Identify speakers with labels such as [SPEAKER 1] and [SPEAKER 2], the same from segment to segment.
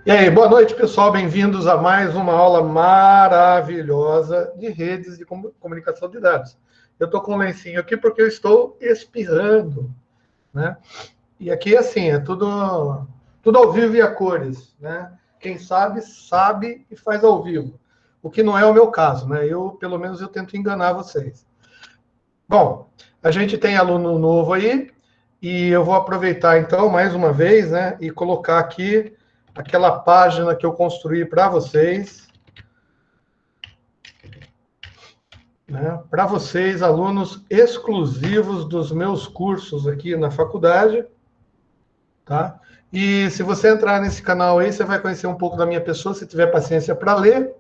[SPEAKER 1] E aí, boa noite, pessoal. Bem-vindos a mais uma aula maravilhosa de redes de comunicação de dados. Eu estou com um lencinho aqui porque eu estou espirrando, né? E aqui, assim, é tudo ao vivo e a cores, né? Quem sabe, sabe e faz ao vivo. O que não é o meu caso, né? Pelo menos, eu tento enganar vocês. Bom, a gente tem aluno novo aí, e eu vou aproveitar, então, mais uma vez, né? E colocar aqui aquela página que eu construí para vocês, né? Para vocês, alunos exclusivos dos meus cursos aqui na faculdade, tá? E se você entrar nesse canal aí, você vai conhecer um pouco da minha pessoa, se tiver paciência para ler,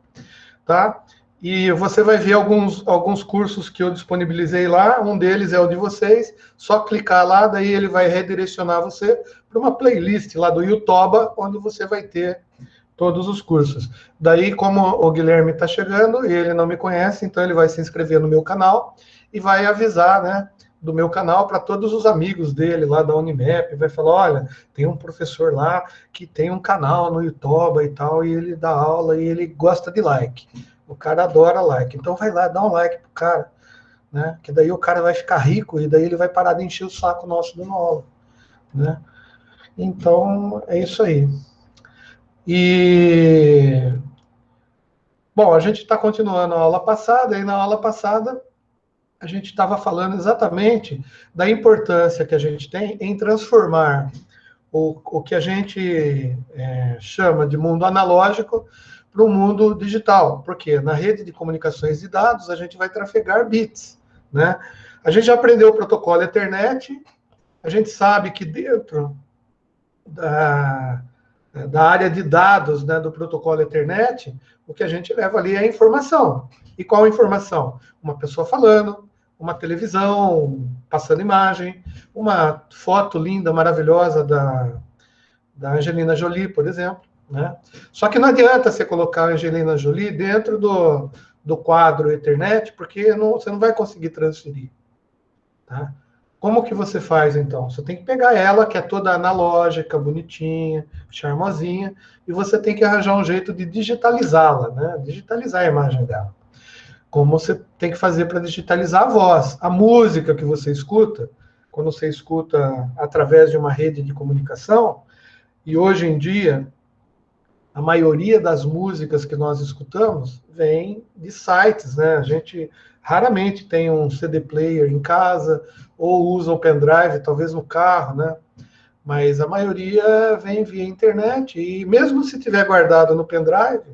[SPEAKER 1] tá? E você vai ver alguns cursos que eu disponibilizei lá, um deles é o de vocês, só clicar lá, daí ele vai redirecionar você para uma playlist lá do YouTube, onde você vai ter todos os cursos. Daí, como o Guilherme está chegando e ele não me conhece, então ele vai se inscrever no meu canal e vai avisar, né, do meu canal para todos os amigos dele lá da Unimap, vai falar, olha, tem um professor lá que tem um canal no YouTube e tal, e ele dá aula e ele gosta de like. O cara adora like. Então vai lá, dá um like pro cara, né? Que daí o cara vai ficar rico e daí ele vai parar de encher o saco nosso dando aula, né? Então, é isso aí. E bom, a gente está continuando a aula passada, e na aula passada a gente estava falando exatamente da importância que a gente tem em transformar o que a gente chama de mundo analógico para o mundo digital, porque na rede de comunicações de dados a gente vai trafegar bits, né? A gente já aprendeu o protocolo Ethernet, a gente sabe que dentro da área de dados, né, do protocolo Ethernet, o que a gente leva ali é a informação. E qual informação? Uma pessoa falando, uma televisão passando imagem, uma foto linda, maravilhosa da Angelina Jolie, por exemplo. Né? Só que não adianta você colocar a Angelina Jolie dentro do quadro Ethernet, porque você não vai conseguir transferir. Tá? Como que você faz, então? Você tem que pegar ela, que é toda analógica, bonitinha, charmosinha, e você tem que arranjar um jeito de digitalizá-la, né? Digitalizar a imagem dela. Como você tem que fazer para digitalizar a voz. A música que você escuta, quando você escuta através de uma rede de comunicação, e hoje em dia, a maioria das músicas que nós escutamos vem de sites, né? A gente raramente tem um CD player em casa ou usa o pendrive, talvez no carro, né? Mas a maioria vem via internet e mesmo se tiver guardado no pendrive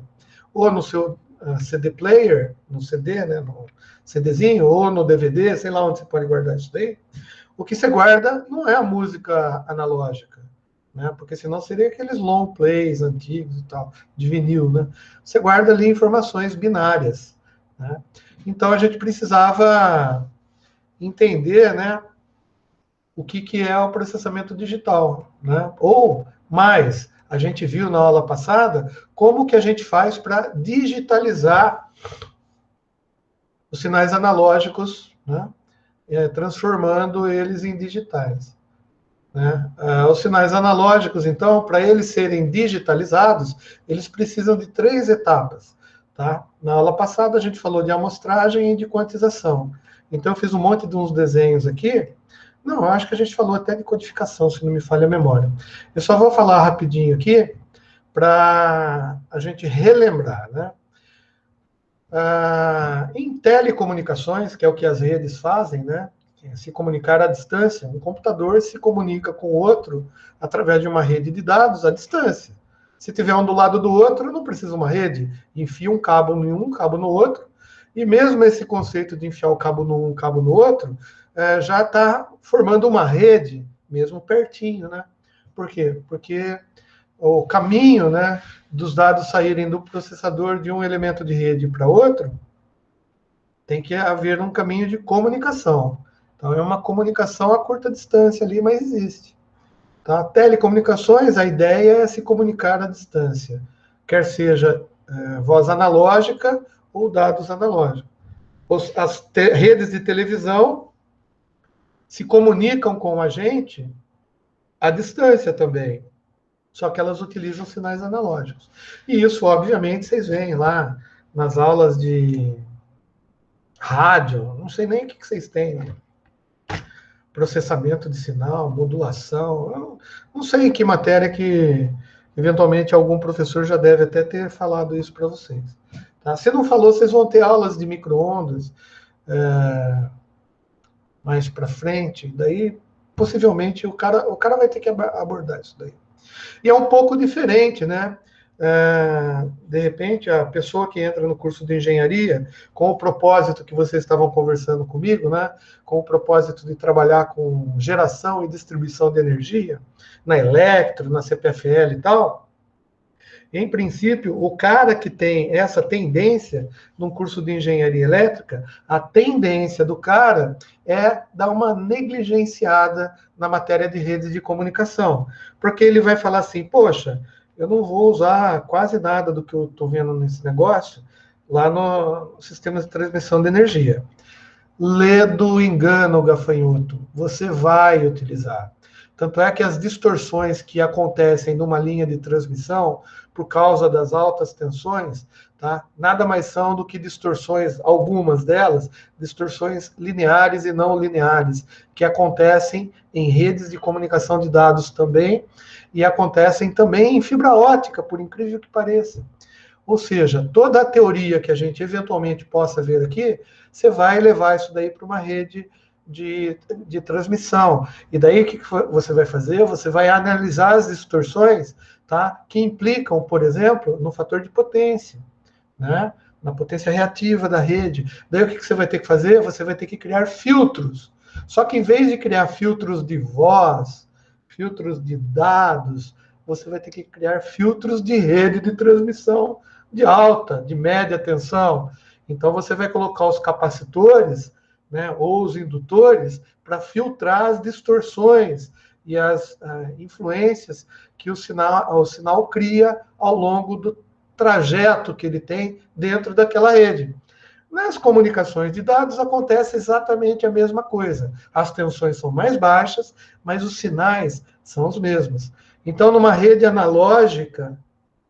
[SPEAKER 1] ou no seu CD player, no CD, né? No CDzinho ou no DVD, sei lá onde você pode guardar isso daí. O que você guarda não é a música analógica, né? Porque senão seria aqueles long plays antigos e tal, de vinil, né? Você guarda ali informações binárias, né? Então a gente precisava entender, né, o que é o processamento digital, né? Ou mais, a gente viu na aula passada como que a gente faz para digitalizar os sinais analógicos, né? Transformando eles em digitais. Né? Os sinais analógicos, então, para eles serem digitalizados, eles precisam de 3 etapas. Tá? Na aula passada, a gente falou de amostragem e de quantização. Então, eu fiz um monte de uns desenhos aqui. Não, eu acho que a gente falou até de codificação, se não me falha a memória. Eu só vou falar rapidinho aqui para a gente relembrar. Né? Em telecomunicações, que é o que as redes fazem, né? Se comunicar à distância, um computador se comunica com o outro através de uma rede de dados à distância. Se tiver um do lado do outro, não precisa uma rede, enfia um cabo em um, cabo no outro, e mesmo esse conceito de enfiar o cabo num, cabo no outro, já está formando uma rede, mesmo pertinho, né? Por quê? Porque o caminho, né, dos dados saírem do processador de um elemento de rede para outro, tem que haver um caminho de comunicação. Então, é uma comunicação a curta distância ali, mas existe. Tá? Telecomunicações, a ideia é se comunicar à distância, quer seja voz analógica ou dados analógicos. As redes de televisão se comunicam com a gente à distância também. só que elas utilizam sinais analógicos. E isso, obviamente, vocês veem lá nas aulas de rádio, não sei nem o que vocês têm, né? Processamento de sinal, modulação, eu não sei em que matéria que, eventualmente, algum professor já deve até ter falado isso para vocês. Tá? Se não falou, vocês vão ter aulas de micro-ondas mais para frente, daí, possivelmente, o cara vai ter que abordar isso daí. E é um pouco diferente, né? De repente, a pessoa que entra no curso de engenharia, com o propósito que vocês estavam conversando comigo, né? Com o propósito de trabalhar com geração e distribuição de energia, na Electro, na CPFL e tal, em princípio, o cara que tem essa tendência num curso de engenharia elétrica, a tendência do cara é dar uma negligenciada na matéria de redes de comunicação. Porque ele vai falar assim, poxa, eu não vou usar quase nada do que eu estou vendo nesse negócio lá no sistema de transmissão de energia. Lê do engano, gafanhoto. Você vai utilizar. Tanto é que as distorções que acontecem numa linha de transmissão, por causa das altas tensões, tá? Nada mais são do que distorções, algumas delas, distorções lineares e não lineares, que acontecem em redes de comunicação de dados também, e acontecem também em fibra ótica, por incrível que pareça. Ou seja, toda a teoria que a gente eventualmente possa ver aqui, você vai levar isso daí para uma rede de transmissão. E daí o que você vai fazer? Você vai analisar as distorções, tá, que implicam, por exemplo, no fator de potência, né, na potência reativa da rede. Daí o que você vai ter que fazer? Você vai ter que criar filtros. Só que em vez de criar filtros de voz, filtros de dados, você vai ter que criar filtros de rede de transmissão de alta, de média tensão. Então você vai colocar os capacitores, né, ou os indutores, para filtrar as distorções e as influências que o sinal cria ao longo do trajeto que ele tem dentro daquela rede. Nas comunicações de dados acontece exatamente a mesma coisa. As tensões são mais baixas, mas os sinais são os mesmos. Então, numa rede analógica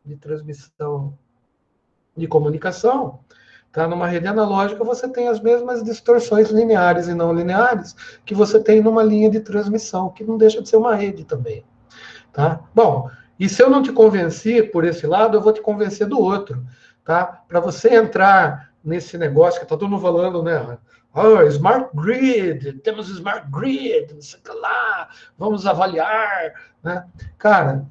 [SPEAKER 1] de transmissão de comunicação, tá? Numa rede analógica você tem as mesmas distorções lineares e não lineares que você tem numa linha de transmissão, que não deixa de ser uma rede também. Tá? Bom, e se eu não te convenci por esse lado, eu vou te convencer do outro. Tá? Para você entrar nesse negócio que está todo mundo falando, né? Oh, Smart Grid, temos Smart Grid, não sei o que lá, vamos avaliar. Né? Cara,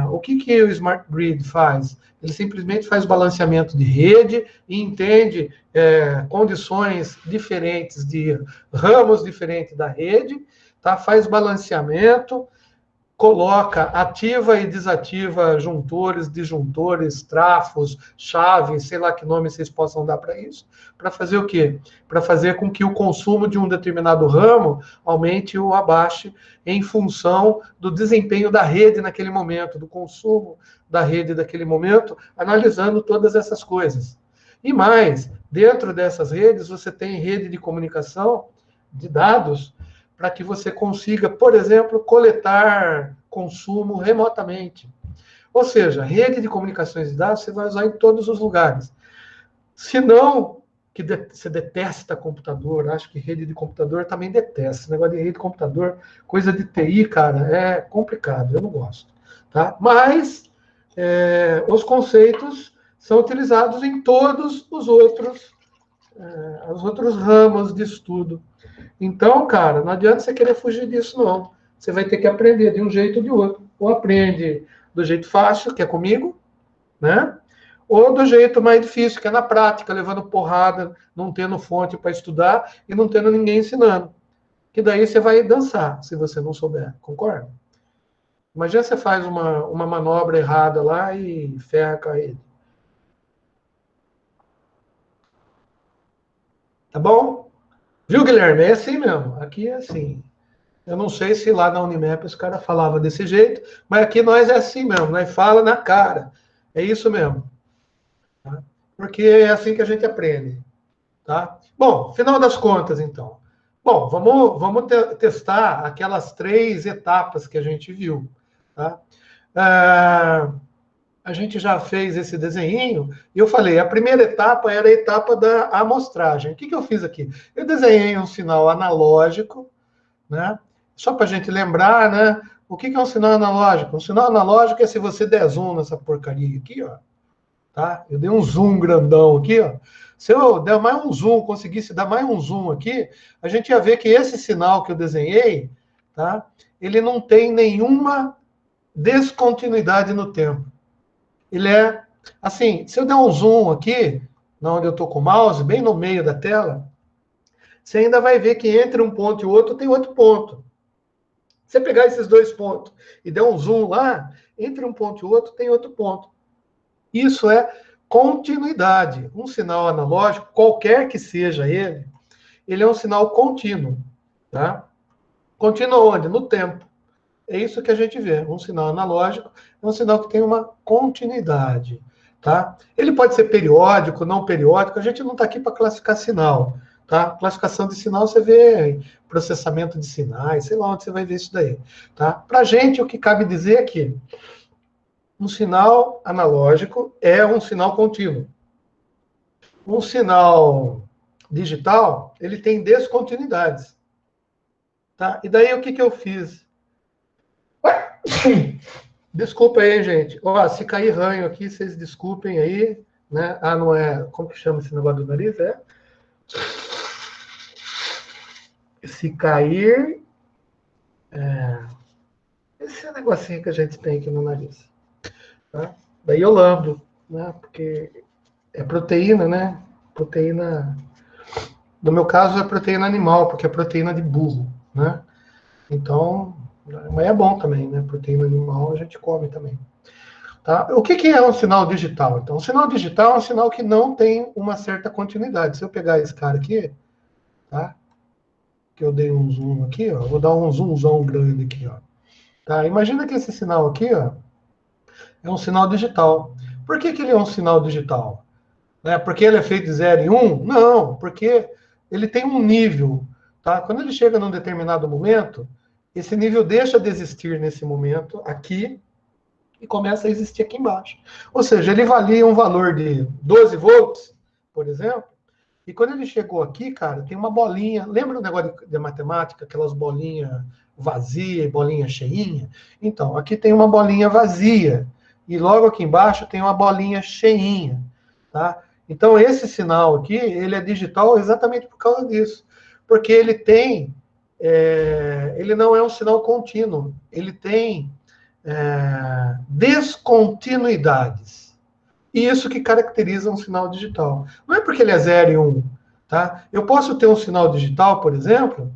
[SPEAKER 1] o que o Smart Grid faz? Ele simplesmente faz balanceamento de rede e entende condições diferentes de ramos diferentes da rede, tá? Faz balanceamento, coloca ativa e desativa juntores, disjuntores, trafos, chaves, sei lá que nome vocês possam dar para isso, para fazer o quê? Para fazer com que o consumo de um determinado ramo aumente ou abaixe em função do desempenho da rede naquele momento, do consumo da rede naquele momento, analisando todas essas coisas. E mais, dentro dessas redes, você tem rede de comunicação de dados, para que você consiga, por exemplo, coletar consumo remotamente. Ou seja, rede de comunicações de dados você vai usar em todos os lugares. Se não, que você detesta computador, acho que rede de computador também detesta. Esse negócio de rede de computador, coisa de TI, cara, é complicado, eu não gosto. Tá? Mas os conceitos são utilizados em todos os outros ramos de estudo. Então, cara, não adianta você querer fugir disso, não. Você vai ter que aprender de um jeito ou de outro. Ou aprende do jeito fácil, que é comigo, né? Ou do jeito mais difícil, que é na prática, levando porrada, não tendo fonte para estudar e não tendo ninguém ensinando. Que daí você vai dançar, se você não souber, concorda? Imagina você faz uma manobra errada lá e ferra com a rede. Tá bom? Viu, Guilherme? É assim mesmo. Aqui é assim. Eu não sei se lá na Unimap os caras falavam desse jeito, mas aqui nós é assim mesmo, nós fala na cara. É isso mesmo. Tá? Porque é assim que a gente aprende. Tá? Bom, final das contas, então. Bom, vamos testar aquelas 3 etapas que a gente viu. Tá? A gente já fez esse desenho, e eu falei, a primeira etapa era a etapa da amostragem. O que eu fiz aqui? Eu desenhei um sinal analógico, né? Só para a gente lembrar, né? O que é um sinal analógico? Um sinal analógico é se você der zoom nessa porcaria aqui, ó. Tá? Eu dei um zoom grandão aqui, ó. Se eu der mais um zoom, conseguisse dar mais um zoom aqui, a gente ia ver que esse sinal que eu desenhei, tá? Ele não tem nenhuma descontinuidade no tempo. Ele é, assim, se eu der um zoom aqui, onde eu estou com o mouse, bem no meio da tela, você ainda vai ver que entre um ponto e outro tem outro ponto. Se você pegar esses dois pontos e der um zoom lá, entre um ponto e outro tem outro ponto. Isso é continuidade. Um sinal analógico, qualquer que seja ele é um sinal contínuo. Tá? Contínuo onde? No tempo. É isso que a gente vê. Um sinal analógico é um sinal que tem uma continuidade. Tá? Ele pode ser periódico, não periódico. A gente não está aqui para classificar sinal. Tá? Classificação de sinal você vê processamento de sinais, sei lá onde você vai ver isso daí. Tá? Para a gente, o que cabe dizer é que um sinal analógico é um sinal contínuo. Um sinal digital, ele tem descontinuidades. Tá? E daí o que eu fiz? Desculpa aí, gente. Ó, se cair ranho aqui, vocês desculpem aí. Né? Ah, não é... Como que chama esse negócio do nariz? Se cair... Esse negocinho que a gente tem aqui no nariz. Tá? Daí eu lambo, né? Porque é proteína, né? Proteína... No meu caso, é proteína animal, porque é proteína de burro, né? Então, mas é bom também, né? Proteína animal a gente come também. Tá? O que é um sinal digital? Então, um sinal digital é um sinal que não tem uma certa continuidade. Se eu pegar esse cara aqui, tá? Que eu dei um zoom aqui, ó, vou dar um zoomzão grande aqui, ó. Tá? Imagina que esse sinal aqui, ó, é um sinal digital. Por que ele é um sinal digital? Né? Porque ele é feito de 0 e 1? Um? Não, porque ele tem um nível. Tá? Quando ele chega num determinado momento, esse nível deixa de existir nesse momento aqui e começa a existir aqui embaixo. Ou seja, ele valia um valor de 12 volts, por exemplo, e quando ele chegou aqui, cara, tem uma bolinha. Lembra o negócio de matemática, aquelas bolinhas vazias e bolinha cheinha? Então, aqui tem uma bolinha vazia. E logo aqui embaixo tem uma bolinha cheinha. Tá? Então, esse sinal aqui, ele é digital exatamente por causa disso. Porque ele tem... ele não é um sinal contínuo. Ele tem descontinuidades. E isso que caracteriza um sinal digital. Não é porque ele é 0 e 1. Um, tá? Eu posso ter um sinal digital, por exemplo.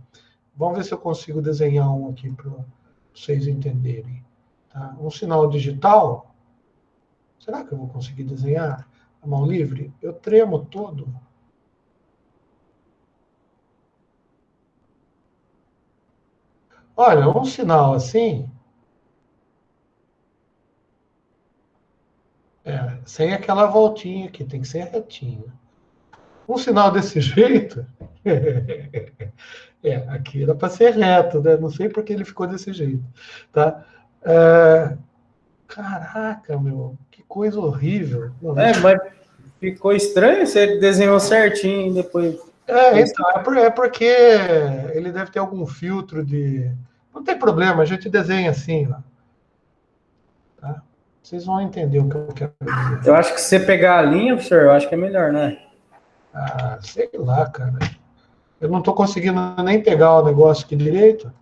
[SPEAKER 1] Vamos ver se eu consigo desenhar um aqui para vocês entenderem. Tá? Um sinal digital. Será que eu vou conseguir desenhar a mão livre? Eu tremo todo. Olha, um sinal assim. Sem aquela voltinha aqui, tem que ser retinho. Um sinal desse jeito. Aqui era para ser reto, né? Não sei por que ele ficou desse jeito. Tá? Caraca, meu, que coisa horrível.
[SPEAKER 2] Mas ficou estranho, você desenhou certinho depois.
[SPEAKER 1] Então, é porque ele deve ter algum filtro de. Não tem problema, a gente desenha assim, ó. Tá? Vocês vão entender o que eu quero dizer.
[SPEAKER 2] Eu acho que se você pegar a linha, professor, eu acho que é melhor, né?
[SPEAKER 1] Sei lá, cara. Eu não estou conseguindo nem pegar o negócio aqui direito.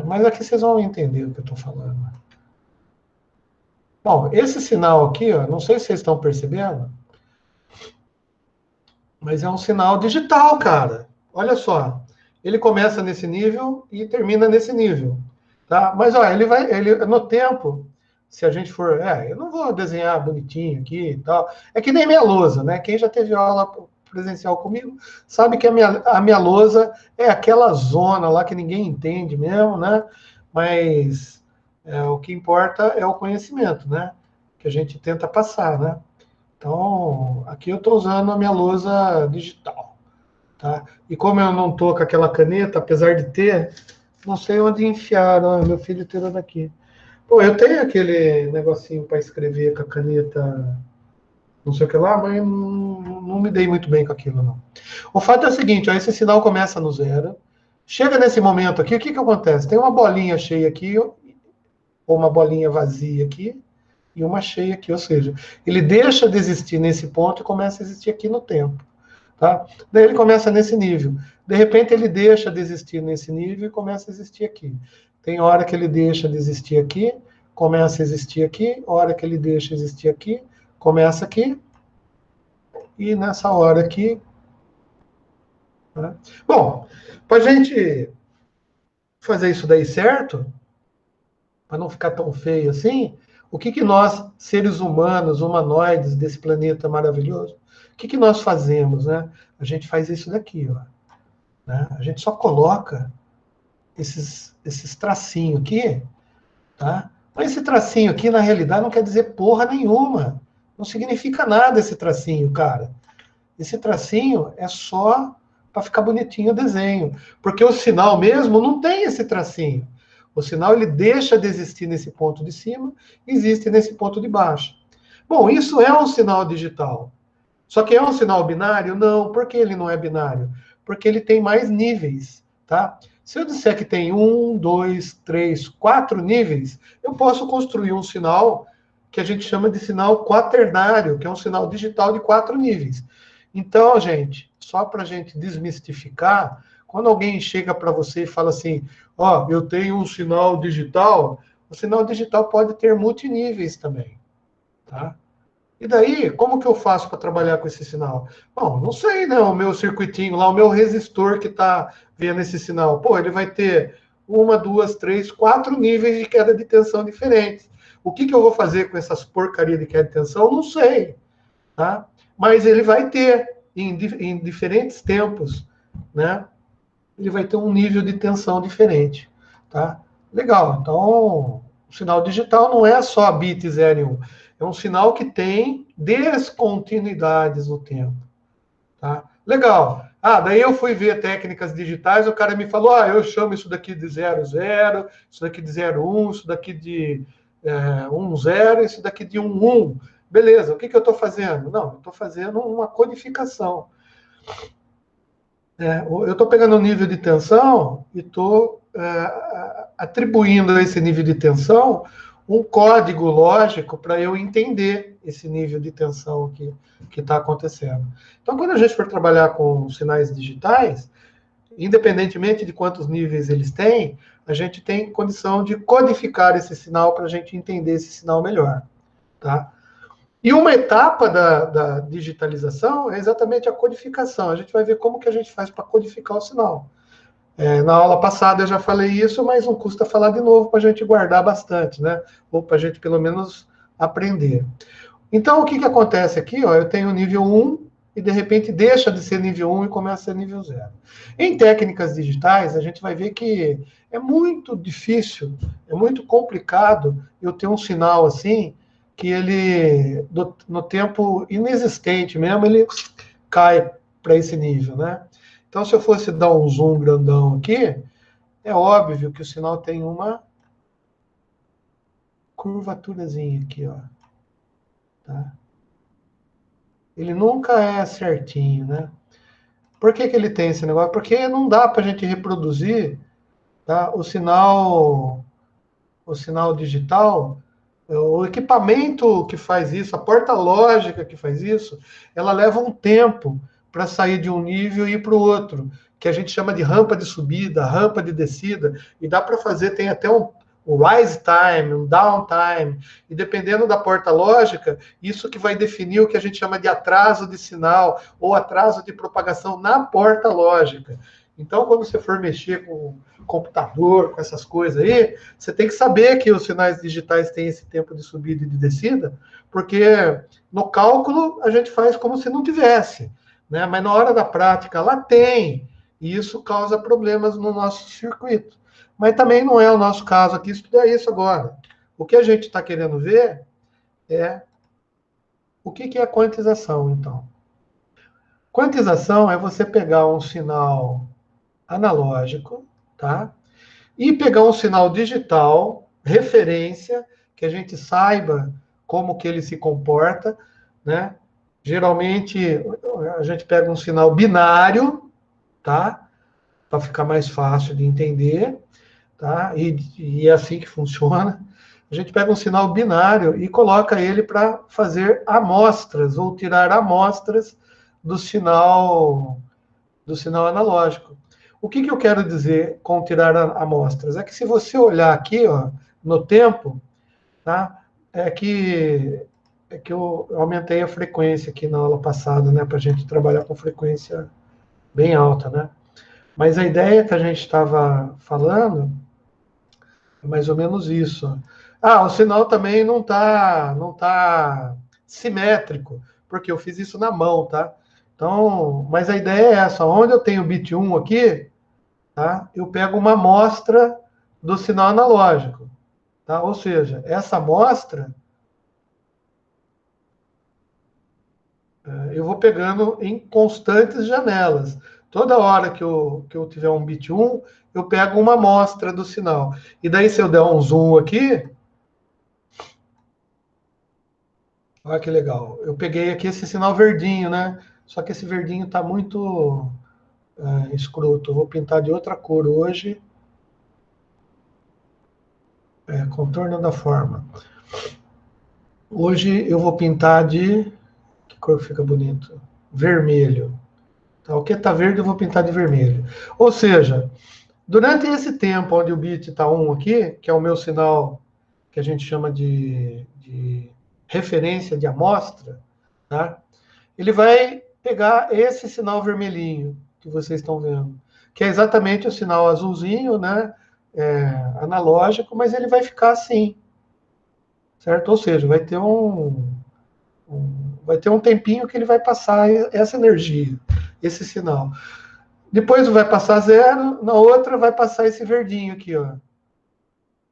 [SPEAKER 1] Mas aqui vocês vão entender o que eu estou falando. Bom, esse sinal aqui, ó, não sei se vocês estão percebendo, mas é um sinal digital, cara. Olha só. Ele começa nesse nível e termina nesse nível. Tá? Mas, ó, no tempo, se a gente for... eu não vou desenhar bonitinho aqui e tal. É que nem minha lousa, né? Quem já teve aula presencial comigo sabe que a minha lousa é aquela zona lá que ninguém entende mesmo, né? Mas o que importa é o conhecimento, né? Que a gente tenta passar, né? Então, aqui eu estou usando a minha lousa digital. Tá? E como eu não estou com aquela caneta, apesar de ter, Não sei onde enfiaram, meu filho tirou daqui. Pô, eu tenho aquele negocinho para escrever com a caneta, não sei o que lá, mas não me dei muito bem com aquilo, não. O fato é o seguinte, ó, esse sinal começa no zero, chega nesse momento aqui, o que acontece? Tem uma bolinha cheia aqui, ou uma bolinha vazia aqui, e uma cheia aqui, ou seja, ele deixa de existir nesse ponto e começa a existir aqui no tempo. Tá? Daí ele começa nesse nível. De repente ele deixa de existir nesse nível e começa a existir aqui. Tem hora que ele deixa de existir aqui, começa a existir aqui, hora que ele deixa de existir aqui, começa aqui, e nessa hora aqui. Né? Bom, para a gente fazer isso daí certo, para não ficar tão feio assim, o que nós, seres humanos, humanoides desse planeta maravilhoso, o que nós fazemos, né? A gente faz isso daqui, ó. Né? A gente só coloca esses tracinhos aqui, tá? Mas esse tracinho aqui, na realidade, não quer dizer porra nenhuma. Não significa nada esse tracinho, cara. Esse tracinho é só para ficar bonitinho o desenho. Porque o sinal mesmo não tem esse tracinho. O sinal ele deixa de existir nesse ponto de cima, existe nesse ponto de baixo. Bom, isso é um sinal digital. Só que é um sinal binário? Não. Por que ele não é binário? Porque ele tem mais níveis, tá? Se eu disser que tem 1, 2, 3, 4 níveis, eu posso construir um sinal que a gente chama de sinal quaternário, que é um sinal digital de 4 níveis. Então, gente, só para a gente desmistificar, quando alguém chega para você e fala assim, ó, eu tenho um sinal digital, o sinal digital pode ter multiníveis também, tá? E daí, como que eu faço para trabalhar com esse sinal? Bom, não sei, né? O meu circuitinho lá, o meu resistor que está vendo esse sinal, pô, ele vai ter 1, 2, 3, 4 níveis de queda de tensão diferentes. O que eu vou fazer com essas porcarias de queda de tensão? Não sei, tá? Mas ele vai ter, em diferentes tempos, né? Ele vai ter um nível de tensão diferente, tá? Legal, então o sinal digital não é só bit 0 e 1, é um sinal que tem descontinuidades no tempo, tá? Legal. Ah, daí eu fui ver técnicas digitais, o cara me falou, eu chamo isso daqui de 0, 0, isso daqui de 0, 1, isso daqui de 1, 0, isso daqui de 1, 1. Beleza, o que eu estou fazendo? Não, eu estou fazendo uma codificação. Eu estou pegando o nível de tensão e estou atribuindo a esse nível de tensão um código lógico para eu entender esse nível de tensão que está acontecendo. Então, quando a gente for trabalhar com sinais digitais, independentemente de quantos níveis eles têm, a gente tem condição de codificar esse sinal para a gente entender esse sinal melhor. Tá? E uma etapa da digitalização é exatamente a codificação. A gente vai ver como que a gente faz para codificar o sinal. Na aula passada eu já falei isso, mas não custa falar de novo para a gente guardar bastante, né? Ou para a gente pelo menos aprender. Então, o que acontece aqui? Ó, eu tenho nível 1 e de repente deixa de ser nível 1 e começa a ser nível 0. Em técnicas digitais, a gente vai ver que é muito difícil, é muito complicado eu ter um sinal assim, que ele, no tempo inexistente mesmo, ele cai para esse nível, né? Então, se eu fosse dar um zoom grandão aqui, é óbvio que o sinal tem uma curvaturazinha aqui, ó. Tá? Ele nunca é certinho, né? Por que ele tem esse negócio? Porque não dá para a gente reproduzir, tá, o sinal digital, o equipamento que faz isso, a porta lógica que faz isso, ela leva um tempo para sair de um nível e ir para o outro, que a gente chama de rampa de subida, rampa de descida, e dá para fazer, tem até um rise time, um down time, e dependendo da porta lógica, isso que vai definir o que a gente chama de atraso de sinal ou atraso de propagação na porta lógica. Então, quando você for mexer com computador, com essas coisas aí, você tem que saber que os sinais digitais têm esse tempo de subida e de descida, porque no cálculo a gente faz como se não tivesse, né? Mas na hora da prática lá tem, e isso causa problemas no nosso circuito. Mas também não é o nosso caso aqui estudar isso agora. O que a gente está querendo ver é o que é quantização, então. Quantização é você pegar um sinal analógico, tá? e pegar um sinal digital, referência, que a gente saiba como que ele se comporta, né? Geralmente, a gente pega um sinal binário, tá? Para ficar mais fácil de entender, tá? E é assim que funciona. A gente pega um sinal binário e coloca ele para fazer amostras, ou tirar amostras do sinal analógico. O que eu quero dizer com tirar amostras? É que se você olhar aqui, ó, no tempo, tá? É que eu aumentei a frequência aqui na aula passada, né, para a gente trabalhar com frequência bem alta, né? Mas a ideia que a gente estava falando é mais ou menos isso. O sinal também não tá simétrico, porque eu fiz isso na mão, tá? Então, mas a ideia é essa. Onde eu tenho o bit 1 aqui, tá? Eu pego uma amostra do sinal analógico, tá? Ou seja, essa amostra eu vou pegando em constantes janelas. Toda hora que eu tiver um bit 1, eu pego uma amostra do sinal. E daí, se eu der um zoom aqui, olha que legal. Eu peguei aqui esse sinal verdinho, né? Só que esse verdinho está muito escroto. Eu vou pintar de outra cor hoje. Contorno da forma. Hoje eu vou pintar de... Que cor fica bonito? Vermelho. Tá, o que está verde eu vou pintar de vermelho. Ou seja, durante esse tempo onde o bit está 1 aqui, que é o meu sinal que a gente chama de referência de amostra, tá? Ele vai pegar esse sinal vermelhinho que vocês estão vendo, que é exatamente o sinal azulzinho, né? Analógico, mas ele vai ficar assim, certo? Ou seja, vai ter um tempinho que ele vai passar essa energia, esse sinal. Depois vai passar zero, na outra vai passar esse verdinho aqui, ó.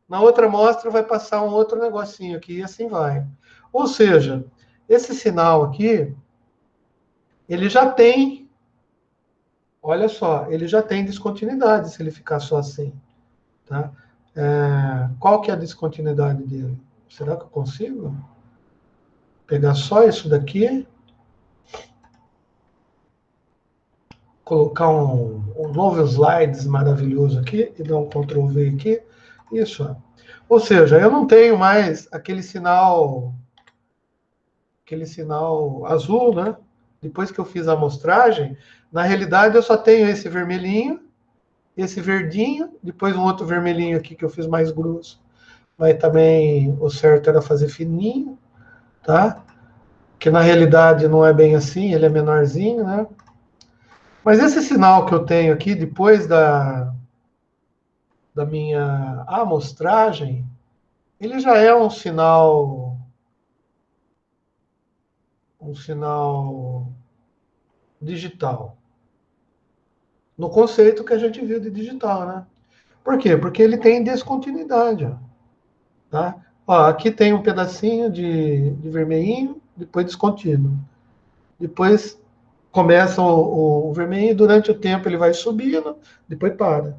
[SPEAKER 1] Na outra amostra vai passar um outro negocinho aqui, e assim vai. Ou seja, esse sinal aqui, ele já tem, olha só, ele já tem descontinuidade se ele ficar só assim, tá? Qual que é a descontinuidade dele? Será que eu consigo pegar só isso daqui, colocar um novo slides maravilhoso aqui e dar um Ctrl V aqui? Isso, ó. Ou seja, eu não tenho mais aquele sinal azul, né? Depois que eu fiz a amostragem, na realidade eu só tenho esse vermelhinho, esse verdinho, depois um outro vermelhinho aqui que eu fiz mais grosso. Mas também o certo era fazer fininho, tá? Que na realidade não é bem assim, ele é menorzinho, né? Mas esse sinal que eu tenho aqui, depois da minha amostragem, ele já é um sinal digital. No conceito que a gente viu de digital, né? Por quê? Porque ele tem descontinuidade, ó, tá? Ó, aqui tem um pedacinho de vermelhinho, depois descontínuo. Depois começa o vermelhinho, durante o tempo ele vai subindo, depois para.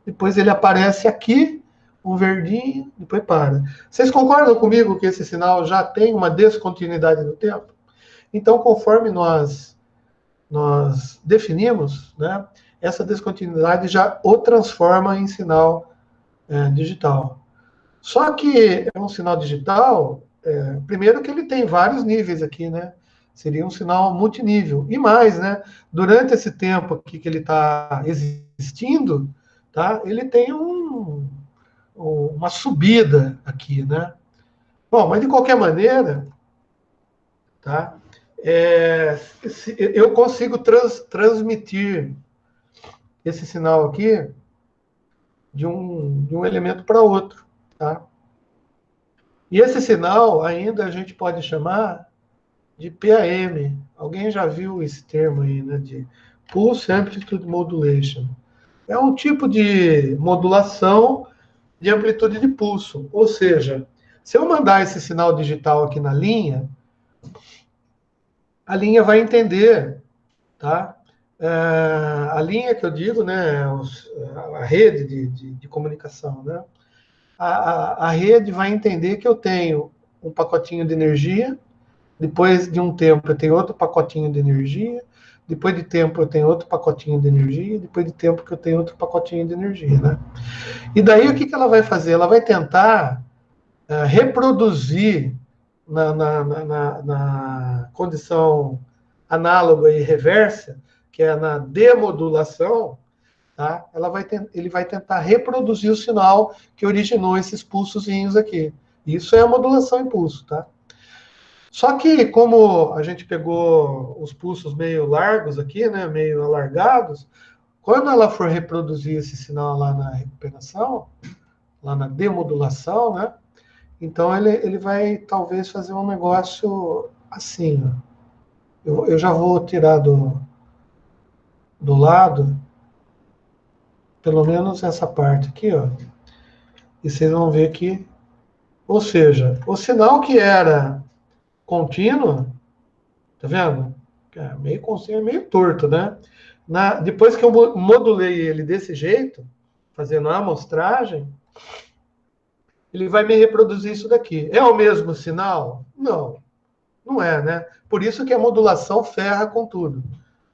[SPEAKER 1] Depois ele aparece aqui, um verdinho, depois para. Vocês concordam comigo que esse sinal já tem uma descontinuidade no tempo? Então, conforme nós definimos, né, essa descontinuidade já o transforma em sinal digital. Só que é um sinal digital, primeiro que ele tem vários níveis aqui, né? Seria um sinal multinível. E mais, né? Durante esse tempo aqui que ele está existindo, tá? Ele tem uma subida aqui, né? Bom, mas de qualquer maneira, tá? Eu consigo transmitir esse sinal aqui de um elemento para outro, tá? E esse sinal ainda a gente pode chamar de PAM. Alguém já viu esse termo aí, né? De Pulse Amplitude Modulation. É um tipo de modulação de amplitude de pulso. Ou seja, se eu mandar esse sinal digital aqui na linha, a linha vai entender, tá? a linha que eu digo, né, a rede de comunicação, né? A rede vai entender que eu tenho um pacotinho de energia, depois de um tempo eu tenho outro pacotinho de energia, depois de tempo eu tenho outro pacotinho de energia, depois de tempo que eu tenho outro pacotinho de energia, né? E daí o que ela vai fazer? Ela vai tentar reproduzir na condição análoga e reversa, que é na demodulação, tá? Ele vai tentar reproduzir o sinal que originou esses pulsozinhos aqui. Isso é a modulação em pulso, tá? Só que, como a gente pegou os pulsos meio largos aqui, né, meio alargados, quando ela for reproduzir esse sinal lá na recuperação, lá na demodulação, né, então ele vai talvez fazer um negócio assim, ó. Eu já vou tirar do lado, pelo menos essa parte aqui, ó, e vocês vão ver que, ou seja, o sinal que era contínuo, tá vendo? É meio contínuo, meio torto, né? Depois que eu modulei ele desse jeito, fazendo a amostragem, ele vai me reproduzir isso daqui. É o mesmo sinal? Não, não é, né? Por isso que a modulação ferra com tudo,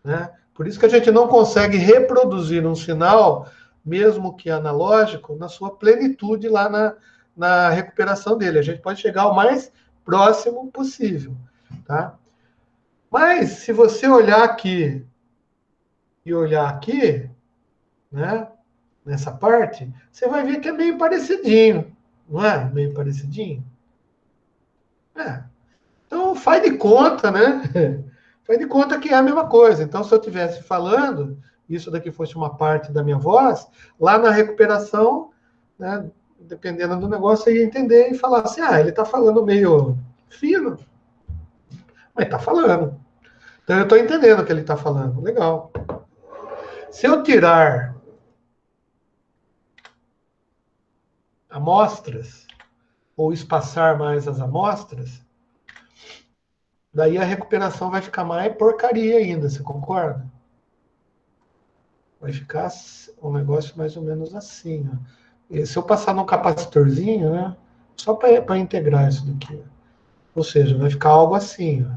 [SPEAKER 1] né? Por isso que a gente não consegue reproduzir um sinal, mesmo que analógico, na sua plenitude lá na recuperação dele. A gente pode chegar o mais próximo possível, tá? Mas, se você olhar aqui e olhar aqui, né, nessa parte, você vai ver que é meio parecidinho, não é? Meio parecidinho. É. Então, faz de conta, né? Faz de conta que é a mesma coisa. Então, se eu estivesse falando, isso daqui fosse uma parte da minha voz, lá na recuperação, né, dependendo do negócio, eu ia entender e falar assim, ele está falando meio fino, mas está falando. Então, eu estou entendendo o que ele está falando. Legal. Se eu tirar amostras, ou espaçar mais as amostras, daí a recuperação vai ficar mais porcaria ainda, você concorda? Vai ficar um negócio mais ou menos assim, ó. E se eu passar num capacitorzinho, né, só para integrar isso daqui, ó. Ou seja, vai ficar algo assim, ó.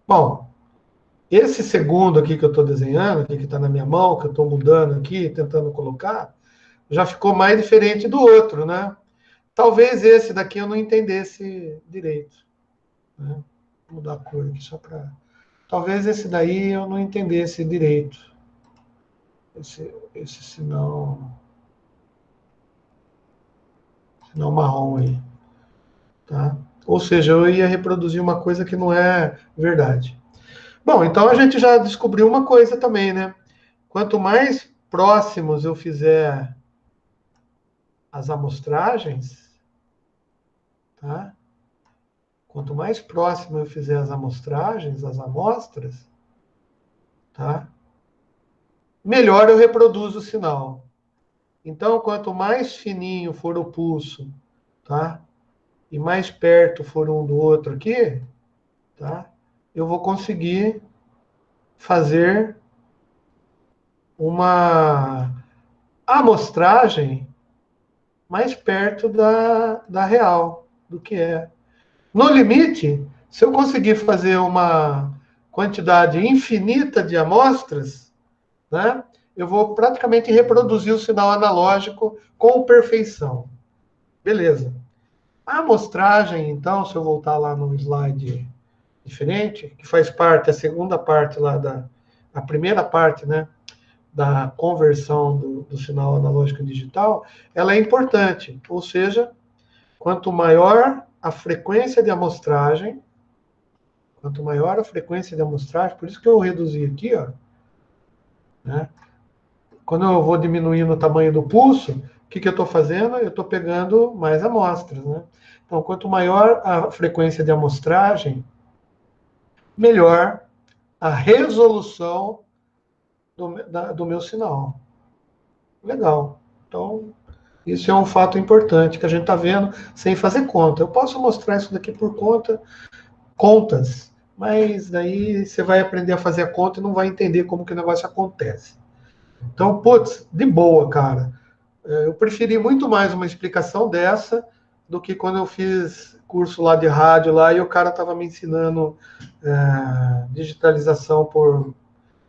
[SPEAKER 1] Bom, esse segundo aqui que eu estou desenhando, aqui que está na minha mão, que eu estou mudando aqui, tentando colocar, já ficou mais diferente do outro, né? Talvez esse daqui eu não entendesse direito, né? Vou mudar a cor aqui só para... Talvez esse daí eu não entendesse direito. Esse sinal marrom aí, tá? Ou seja, eu ia reproduzir uma coisa que não é verdade. Bom, então a gente já descobriu uma coisa também, né? Quanto mais próximos eu fizer as amostragens, tá? Quanto mais próximo eu fizer as amostragens, as amostras, tá? Melhor eu reproduzo o sinal. Então, quanto mais fininho for o pulso, tá? E mais perto for um do outro aqui, tá? Eu vou conseguir fazer uma amostragem mais perto da real, do que é. No limite, se eu conseguir fazer uma quantidade infinita de amostras, né, eu vou praticamente reproduzir o sinal analógico com perfeição. Beleza. A amostragem, então, se eu voltar lá no slide diferente, que faz parte, a segunda parte lá a primeira parte, né, da conversão do sinal analógico digital, ela é importante. Ou seja, quanto maior a frequência de amostragem, por isso que eu reduzi aqui, ó, né? Quando eu vou diminuindo o tamanho do pulso, o que eu estou fazendo? Eu estou pegando mais amostras, né? Então, quanto maior a frequência de amostragem, melhor a resolução do meu sinal. Legal. Então, isso é um fato importante que a gente está vendo sem fazer conta. Eu posso mostrar isso daqui por contas, mas daí você vai aprender a fazer a conta e não vai entender como que o negócio acontece. Então, putz, de boa, cara. Eu preferi muito mais uma explicação dessa do que quando eu fiz curso lá de rádio lá e o cara estava me ensinando digitalização por...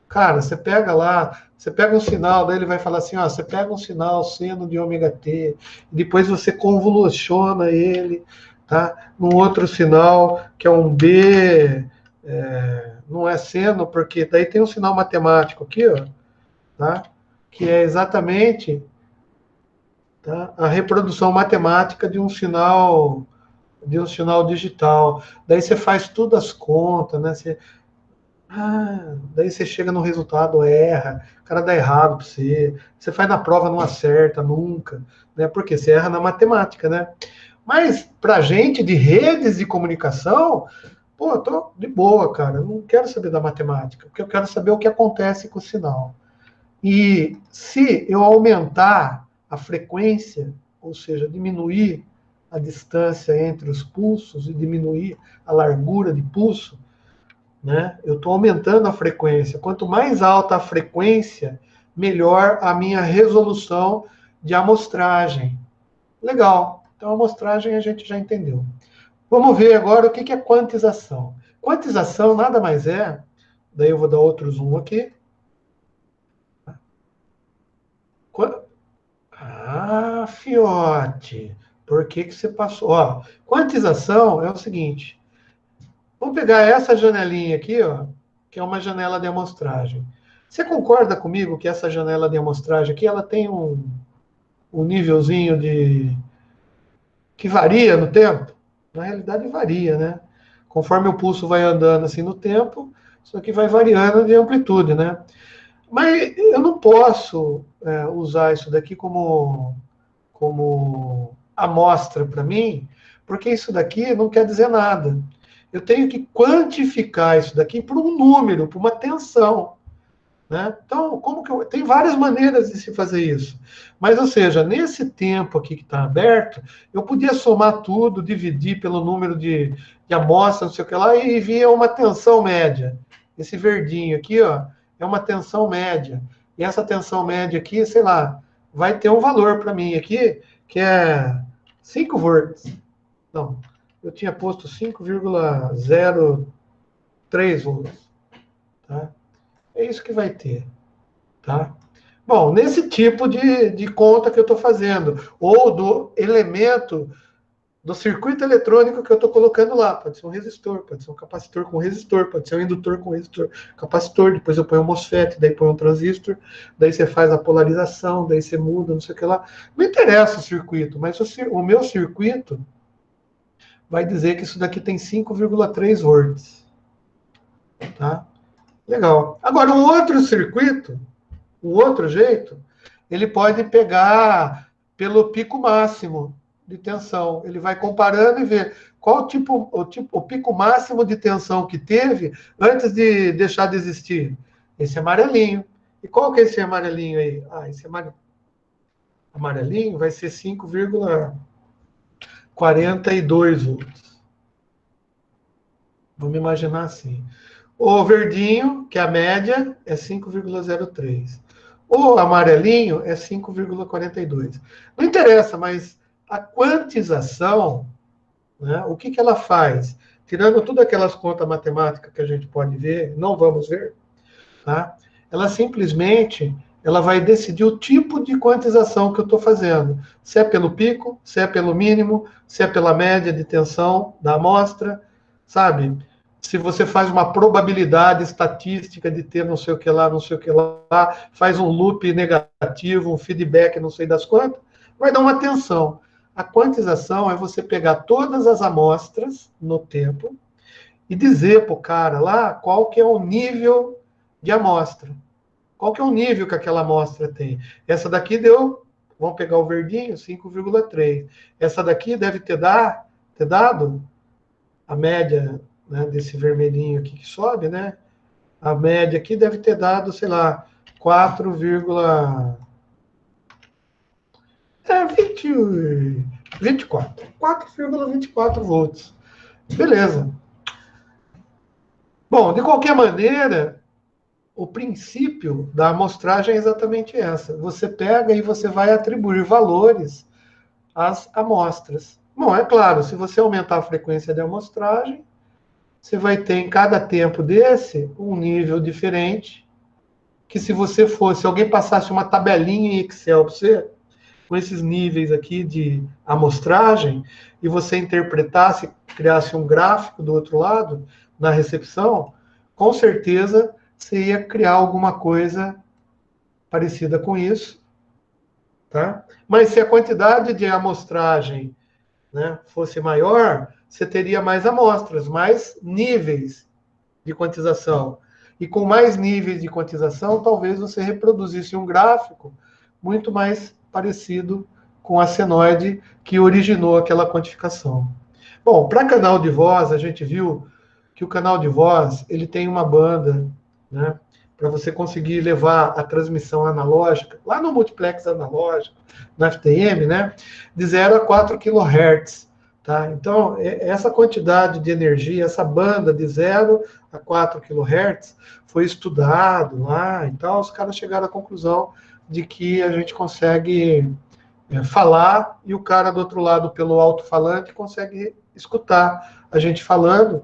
[SPEAKER 1] Cara, você pega lá, você pega um sinal, daí ele vai falar assim, ó, você pega um sinal seno de ômega T, depois você convoluciona ele, tá? Num outro sinal, que é um B, não é seno, porque daí tem um sinal matemático aqui, ó, tá? Que é exatamente, tá? A reprodução matemática de um sinal digital. Daí você faz tudo as contas, né? Daí você chega no resultado, erra, o cara dá errado para você, você faz na prova, não acerta nunca, né? Porque você erra na matemática, né? Mas para gente de redes de comunicação, pô, eu tô de boa, cara, eu não quero saber da matemática, porque eu quero saber o que acontece com o sinal. E se eu aumentar a frequência, ou seja, diminuir a distância entre os pulsos e diminuir a largura de pulso, né? Eu estou aumentando a frequência. Quanto mais alta a frequência, melhor a minha resolução de amostragem. Legal. Então, a amostragem a gente já entendeu. Vamos ver agora o que é quantização. Quantização nada mais é, daí eu vou dar outro zoom aqui. Ah, fiote, por que você passou? Ó, quantização é o seguinte, vamos pegar essa janelinha aqui, ó, que é uma janela de amostragem. Você concorda comigo que essa janela de amostragem aqui, ela tem um nívelzinho de que varia no tempo? Na realidade varia, né? Conforme o pulso vai andando assim no tempo, isso aqui vai variando de amplitude, né? Mas eu não posso usar isso daqui como amostra para mim, porque isso daqui não quer dizer nada. Eu tenho que quantificar isso daqui por um número, por uma tensão. Né? Então, tem várias maneiras de se fazer isso. Mas, ou seja, nesse tempo aqui que está aberto, eu podia somar tudo, dividir pelo número de amostras, não sei o que lá, e via uma tensão média. Esse verdinho aqui, ó, é uma tensão média. E essa tensão média aqui, sei lá, vai ter um valor para mim aqui, que é 5 volts. Não, eu tinha posto 5,03 volts. Tá? É isso que vai ter. Tá? Bom, nesse tipo de conta que eu estou fazendo, ou do elemento do circuito eletrônico que eu estou colocando lá, pode ser um resistor, pode ser um capacitor com resistor, pode ser um indutor com resistor, capacitor, depois eu ponho um MOSFET, daí põe um transistor, daí você faz a polarização, daí você muda, não sei o que lá. Não interessa o circuito, mas o meu circuito vai dizer que isso daqui tem 5,3 volts. Tá? Legal. Agora, um outro circuito, um outro jeito, ele pode pegar pelo pico máximo de tensão. Ele vai comparando e ver qual o pico máximo de tensão que teve antes de deixar de existir. Esse amarelinho. E qual que é esse amarelinho aí? Esse amarelinho vai ser 5,42 volts. Vamos imaginar assim. O verdinho, que é a média, é 5,03. O amarelinho é 5,42. Não interessa, mas a quantização, né, o que ela faz? Tirando todas aquelas contas matemáticas que a gente pode ver, não vamos ver, tá? Ela simplesmente ela vai decidir o tipo de quantização que eu estou fazendo. Se é pelo pico, se é pelo mínimo, se é pela média de tensão da amostra, sabe? Se você faz uma probabilidade estatística de ter não sei o que lá, não sei o que lá, faz um loop negativo, um feedback, não sei das quantas, vai dar uma tensão. A quantização é você pegar todas as amostras no tempo e dizer para o cara lá qual que é o nível de amostra. Qual que é o nível que aquela amostra tem? Essa daqui deu, vamos pegar o verdinho, 5,3. Essa daqui deve ter dado a média, né, desse vermelhinho aqui que sobe, né? A média aqui deve ter dado, sei lá, 4,24 volts. Beleza. Bom, de qualquer maneira, o princípio da amostragem é exatamente essa. Você pega e você vai atribuir valores às amostras. Bom, é claro, se você aumentar a frequência de amostragem, você vai ter em cada tempo desse um nível diferente, que se você fosse, se alguém passasse uma tabelinha em Excel para você, com esses níveis aqui de amostragem, e você interpretasse, criasse um gráfico do outro lado, na recepção, com certeza você ia criar alguma coisa parecida com isso, tá? Mas se a quantidade de amostragem, né, fosse maior, você teria mais amostras, mais níveis de quantização. E com mais níveis de quantização, talvez você reproduzisse um gráfico muito mais parecido com a senoide que originou aquela quantificação. Bom, para canal de voz, a gente viu que o canal de voz ele tem uma banda, né, para você conseguir levar a transmissão analógica, lá no multiplex analógico, no FTM, né, de 0 a 4 kHz. Tá? Então, essa quantidade de energia, essa banda de 0 a 4 kHz, foi estudado lá e tal, os caras chegaram à conclusão de que a gente consegue falar e o cara do outro lado, pelo alto-falante, consegue escutar a gente falando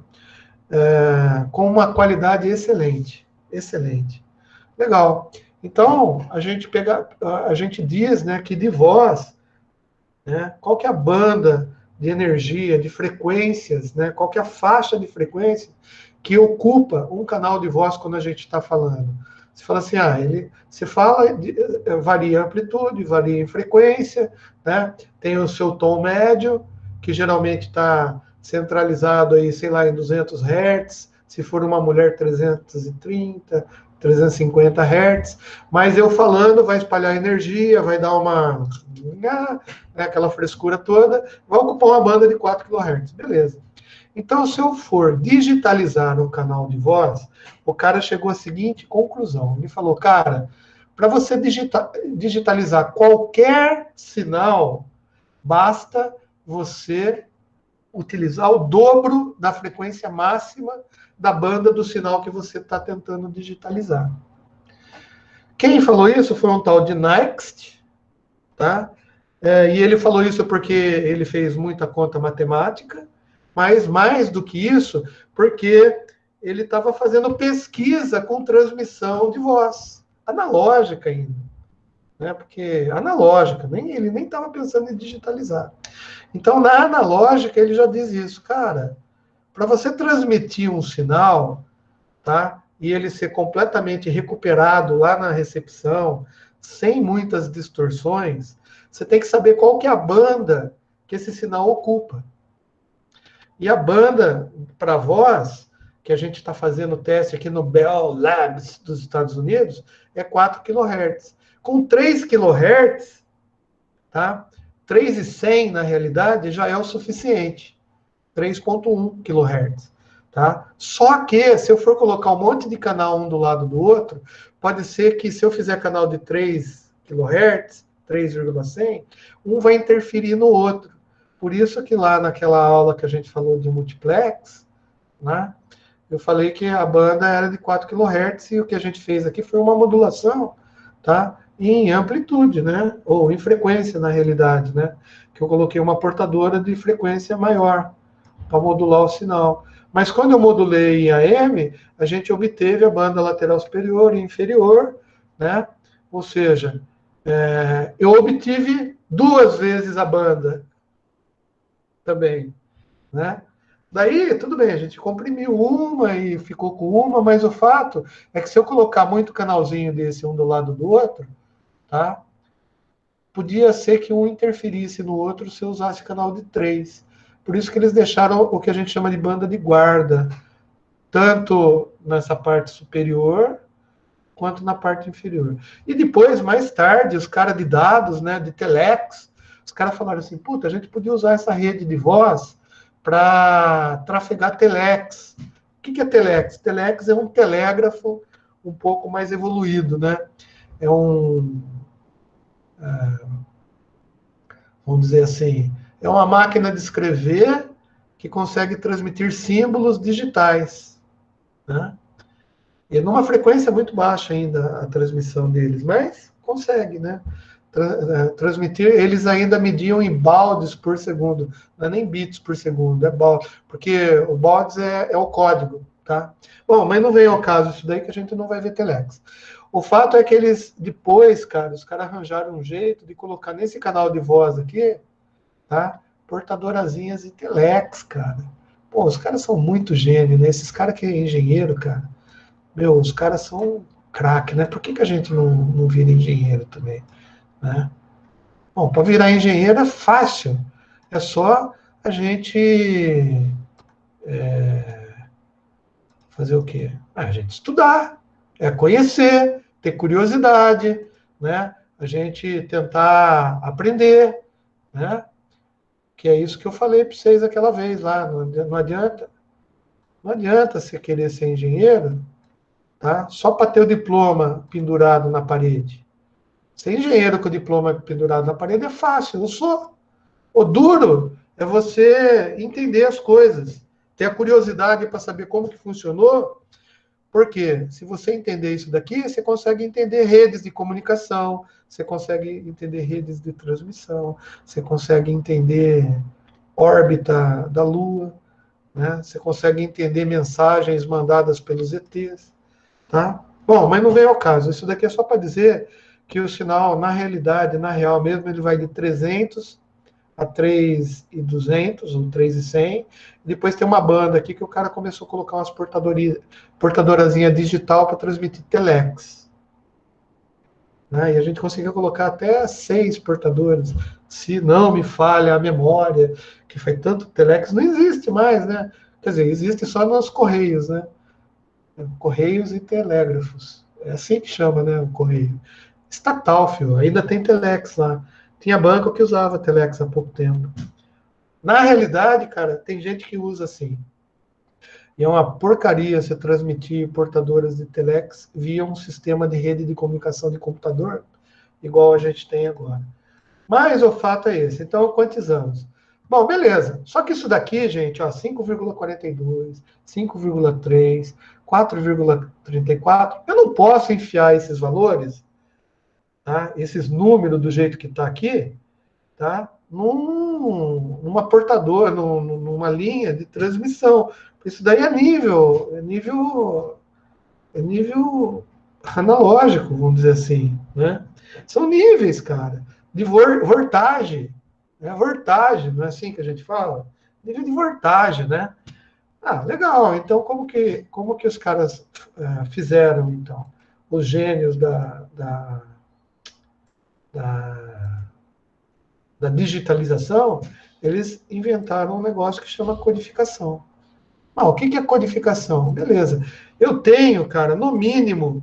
[SPEAKER 1] com uma qualidade excelente. Excelente. Legal. Então, a gente diz, né, que de voz, né, qual que é a banda de energia, de frequências, né, qual que é a faixa de frequência que ocupa um canal de voz quando a gente está falando. Você fala assim, você fala, varia a amplitude, varia em frequência, né, tem o seu tom médio, que geralmente está centralizado aí, sei lá, em 200 Hz, se for uma mulher 330, 350 Hz, mas eu falando vai espalhar energia, vai dar uma, né, aquela frescura toda, vai ocupar uma banda de 4 kHz, beleza. Então, se eu for digitalizar um canal de voz, o cara chegou à seguinte conclusão, ele falou, cara, para você digitalizar qualquer sinal, basta você utilizar o dobro da frequência máxima da banda do sinal que você está tentando digitalizar. Quem falou isso foi um tal de Next, tá? E ele falou isso porque ele fez muita conta matemática, mas mais do que isso, porque ele estava fazendo pesquisa com transmissão de voz, analógica ainda, né? Porque analógica, ele nem estava pensando em digitalizar. Então, na analógica, ele já diz isso, cara, para você transmitir um sinal, tá? E ele ser completamente recuperado lá na recepção, sem muitas distorções, você tem que saber qual que é a banda que esse sinal ocupa. E a banda para voz, que a gente está fazendo teste aqui no Bell Labs dos Estados Unidos, é 4 kHz. Com 3 kHz, tá? 3.100 na realidade já é o suficiente. 3.1 kHz. Tá? Só que, se eu for colocar um monte de canal um do lado do outro, pode ser que se eu fizer canal de 3 kHz, 3,100, um vai interferir no outro. Por isso que lá naquela aula que a gente falou de multiplex, né, eu falei que a banda era de 4 kHz e o que a gente fez aqui foi uma modulação, tá, em amplitude, né, ou em frequência, na realidade, né, que eu coloquei uma portadora de frequência maior para modular o sinal. Mas quando eu modulei em AM, a gente obteve a banda lateral superior e inferior, né? Ou seja, eu obtive 2 vezes a banda também, né? Daí, tudo bem, a gente comprimiu uma e ficou com uma, mas o fato é que se eu colocar muito canalzinho desse um do lado do outro, tá? Podia ser que um interferisse no outro se eu usasse canal de 3. Por isso que eles deixaram o que a gente chama de banda de guarda, tanto nessa parte superior quanto na parte inferior. E depois, mais tarde, os caras de dados, né, de telex, os caras falaram assim, puta, a gente podia usar essa rede de voz para trafegar telex. O que é telex? Telex é um telégrafo um pouco mais evoluído, né? É vamos dizer assim, é uma máquina de escrever que consegue transmitir símbolos digitais. né? E numa frequência muito baixa ainda a transmissão deles, mas consegue, né? Transmitir, eles ainda mediam em baldes por segundo, não é nem bits por segundo, é balde, porque o baldes é o código, tá? Bom, mas não vem ao caso isso daí que a gente não vai ver telex. O fato é que eles, depois, cara, os caras arranjaram um jeito de colocar nesse canal de voz aqui, tá? Portadorazinhas de telex, cara. Pô, os caras são muito gênios, né? Esses caras que é engenheiro, cara, meu, os caras são craque, né? Por que a gente não vira engenheiro também, né? Bom, para virar engenheiro é fácil. É só a gente fazer o quê? A gente estudar, conhecer, ter curiosidade, né? A gente tentar aprender, né? Que é isso que eu falei para vocês aquela vez lá. Não adianta você querer ser engenheiro, tá? Só para ter o diploma pendurado na parede. Ser engenheiro com o diploma pendurado na parede é fácil, eu sou. O duro é você entender as coisas, ter a curiosidade para saber como que funcionou, porque se você entender isso daqui, você consegue entender redes de comunicação, você consegue entender redes de transmissão, você consegue entender órbita da Lua, né? Você consegue entender mensagens mandadas pelos ETs, tá? Bom, mas não veio ao caso. Isso daqui é só para dizer que o sinal, na realidade, na real mesmo, ele vai de 300 a 3.200 ou 3.100. Depois tem uma banda aqui que o cara começou a colocar umas portadorazinha digital para transmitir telex, né? E a gente conseguiu colocar até 6 portadores. Se não me falha a memória, que foi tanto telex, não existe mais, né? Quer dizer, existe só nos correios, né? Correios e telégrafos. É assim que chama, né? O correio. Estatal, filho. Ainda tem telex lá. Tinha banco que usava telex há pouco tempo. Na realidade, cara, tem gente que usa assim. E é uma porcaria você transmitir portadoras de telex via um sistema de rede de comunicação de computador, igual a gente tem agora. Mas o fato é esse. Então, quantizamos. Bom, beleza. Só que isso daqui, gente, ó, 5,42, 5,3, 4,34, eu não posso enfiar esses valores, tá? Esses números do jeito que está aqui, tá? Numa portadora, numa linha de transmissão. Isso daí é nível analógico, vamos dizer assim, né? São níveis, cara, de voltagem, né? Voltagem, não é assim que a gente fala? Nível de voltagem, né? Ah, legal. Então, como que os caras fizeram, então? Os gênios da, da digitalização, eles inventaram um negócio que chama codificação. Ah, o que é codificação? Beleza. Eu tenho, cara, no mínimo,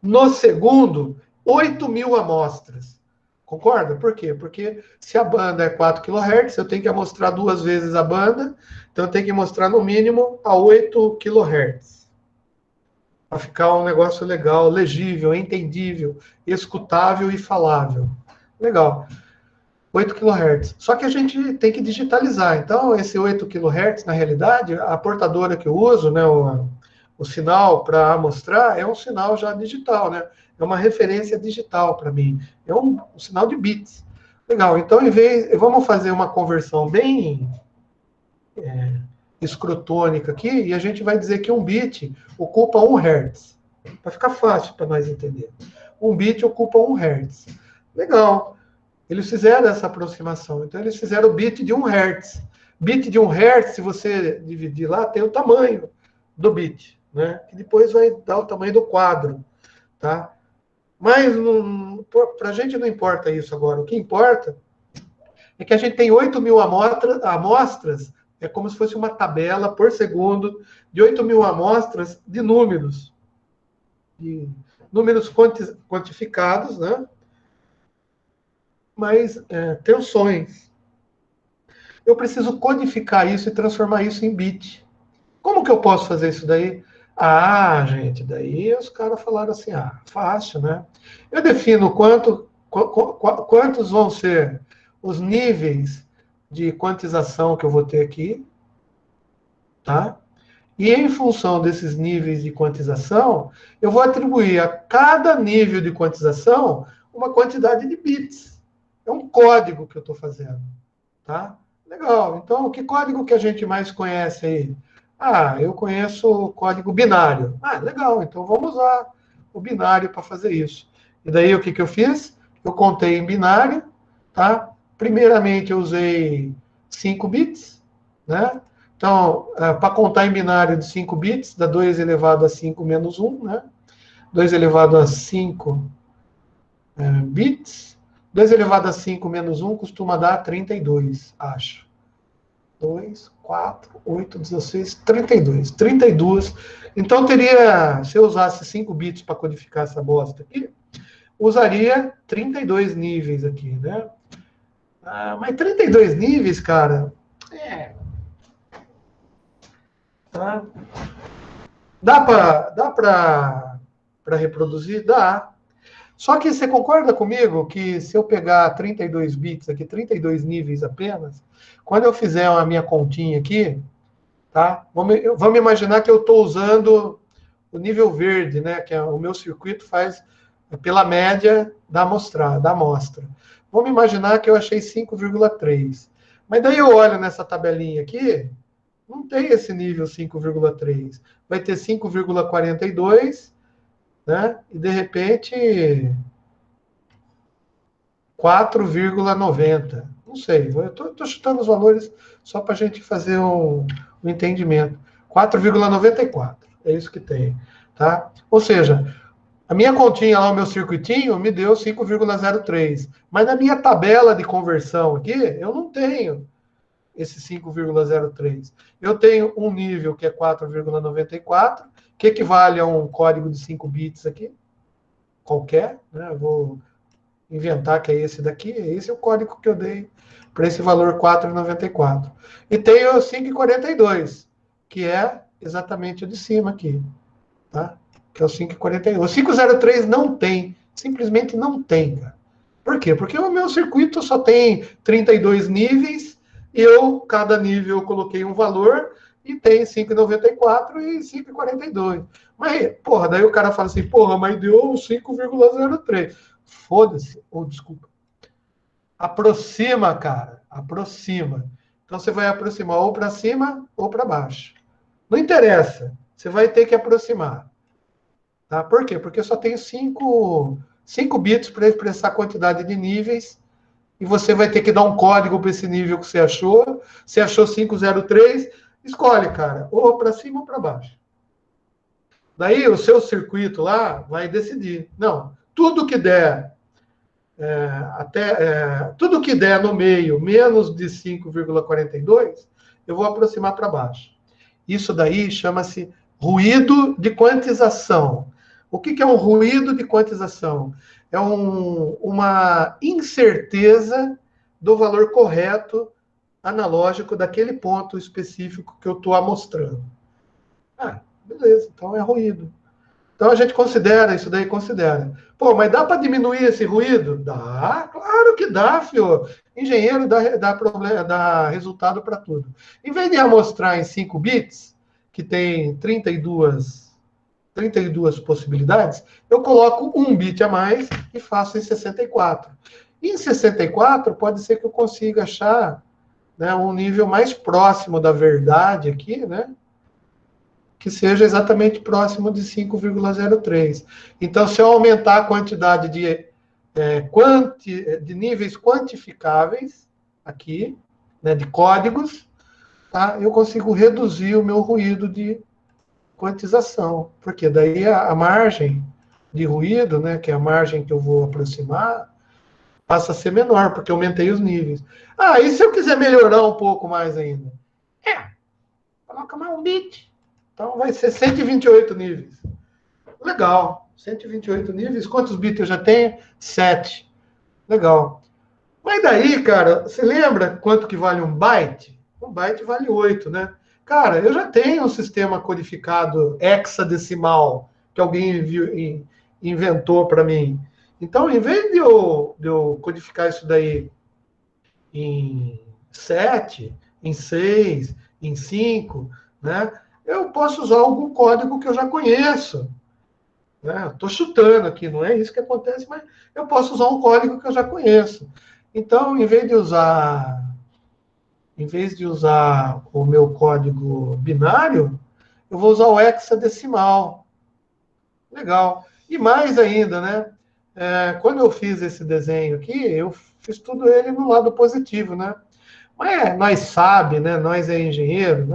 [SPEAKER 1] no segundo, 8.000 amostras. Concorda? Por quê? Porque se a banda é 4 kHz, eu tenho que mostrar 2 vezes a banda, então eu tenho que mostrar no mínimo a 8 kHz. Para ficar um negócio legal, legível, entendível, escutável e falável. Legal. 8 kHz. Só que a gente tem que digitalizar. Então, esse 8 kHz, na realidade, a portadora que eu uso, né, o sinal para amostrar, é um sinal já digital, né? É uma referência digital para mim. É um sinal de bits. Legal. Então, vamos fazer uma conversão bem escrotônica aqui, e a gente vai dizer que um bit ocupa 1 Hz. Para ficar fácil para nós entender. Um bit ocupa 1 Hz. Legal. Eles fizeram essa aproximação. Então, eles fizeram o bit de 1 Hz. Bit de 1 Hz, se você dividir lá, tem o tamanho do bit, né? Que depois vai dar o tamanho do quadro, tá? Mas para a gente não importa isso agora. O que importa é que a gente tem 8.000 amostras, é como se fosse uma tabela por segundo de 8.000 amostras de números. De números quantificados, né? Mas tensões. Eu preciso codificar isso e transformar isso em bit. Como que eu posso fazer isso daí? Ah, gente, daí os caras falaram assim, fácil, né? Eu defino quantos vão ser os níveis de quantização que eu vou ter aqui, tá? E em função desses níveis de quantização, eu vou atribuir a cada nível de quantização uma quantidade de bits. É um código que eu estou fazendo. Tá? Legal. Então, que código que a gente mais conhece aí? Ah, eu conheço o código binário. Ah, legal. Então, vamos usar o binário para fazer isso. E daí, o que, que eu fiz? Eu contei em binário, tá? Primeiramente, eu usei 5 bits, né? Então, para contar em binário de 5 bits, dá 2 elevado a 5 menos 1, né? 2 elevado a 5 bits. 2 elevado a 5 menos 1 costuma dar 32, acho. 2, 4, 8, 16, 32. 32. Então, teria, se eu usasse 5 bits para codificar essa bosta aqui, usaria 32 níveis aqui, né? Ah, mas 32 níveis, cara, tá? Dá para reproduzir? Dá. Só que você concorda comigo que se eu pegar 32 bits aqui, 32 níveis apenas, quando eu fizer a minha continha aqui, tá? Vamos imaginar que eu estou usando o nível verde, né? Que é o meu circuito faz pela média da amostra. Vamos imaginar que eu achei 5,3. Mas daí eu olho nessa tabelinha aqui, não tem esse nível 5,3. Vai ter 5,42, né? E de repente 4,90. Não sei, eu estou chutando os valores só para a gente fazer um entendimento. 4,94. É isso que tem. Tá? Ou seja, a minha continha lá, o meu circuitinho, me deu 5,03. Mas na minha tabela de conversão aqui, eu não tenho esse 5,03. Eu tenho um nível que é 4,94, que equivale a um código de 5 bits aqui, qualquer, né? Eu vou inventar que é esse daqui, esse é o código que eu dei para esse valor 4,94. E tenho 5,42, que é exatamente o de cima aqui, tá? Que é o 5,41. O 5,03 não tem, simplesmente não tem, cara. Por quê? Porque o meu circuito só tem 32 níveis, e cada nível, eu coloquei um valor, e tem 5,94 e 5,42. Mas, porra, daí o cara fala assim, porra, mas deu 5,03. Foda-se, ou desculpa. Aproxima, cara, aproxima. Então você vai aproximar ou para cima ou para baixo. Não interessa, você vai ter que aproximar. Tá? Por quê? Porque eu só tenho 5 bits para expressar a quantidade de níveis, e você vai ter que dar um código para esse nível que você achou. Você achou 503, escolhe, cara, ou para cima ou para baixo. Daí o seu circuito lá vai decidir. Não, tudo que der tudo que der no meio menos de 5,42, eu vou aproximar para baixo. Isso daí chama-se ruído de quantização. O que é um ruído de quantização? É uma incerteza do valor correto analógico daquele ponto específico que eu estou amostrando. Ah, beleza, então é ruído. Então a gente considera, isso daí considera. Pô, mas dá para diminuir esse ruído? Dá, claro que dá, filho. Engenheiro dá resultado para tudo. Em vez de amostrar em 5 bits, que tem 32 possibilidades, eu coloco um bit a mais e faço em 64. E em 64, pode ser que eu consiga achar, né, um nível mais próximo da verdade aqui, né? Que seja exatamente próximo de 5,03. Então, se eu aumentar a quantidade de níveis quantificáveis aqui, né, de códigos, tá, eu consigo reduzir o meu ruído de quantização. Porque daí a margem de ruído, né, que é a margem que eu vou aproximar, passa a ser menor, porque eu aumentei os níveis. Ah, e se eu quiser melhorar um pouco mais ainda? Coloca mais um bit. Então vai ser 128 níveis. Legal. 128 níveis. Quantos bits eu já tenho? 7. Legal. Mas daí, cara, você lembra quanto que vale um byte? Um byte vale 8, né? Cara, eu já tenho um sistema codificado hexadecimal que alguém inventou para mim. Então, em vez de eu codificar isso daí em 7, em 6, em 5, né? eu posso usar algum código que eu já conheço. Né? Estou chutando aqui, não é isso que acontece, mas eu posso usar um código que eu já conheço. Então, em vez de usar o meu código binário, eu vou usar o hexadecimal. Legal. E mais ainda, né? Quando eu fiz esse desenho aqui, eu fiz tudo ele no lado positivo, né? Mas nós sabe, né? Nós é engenheiro,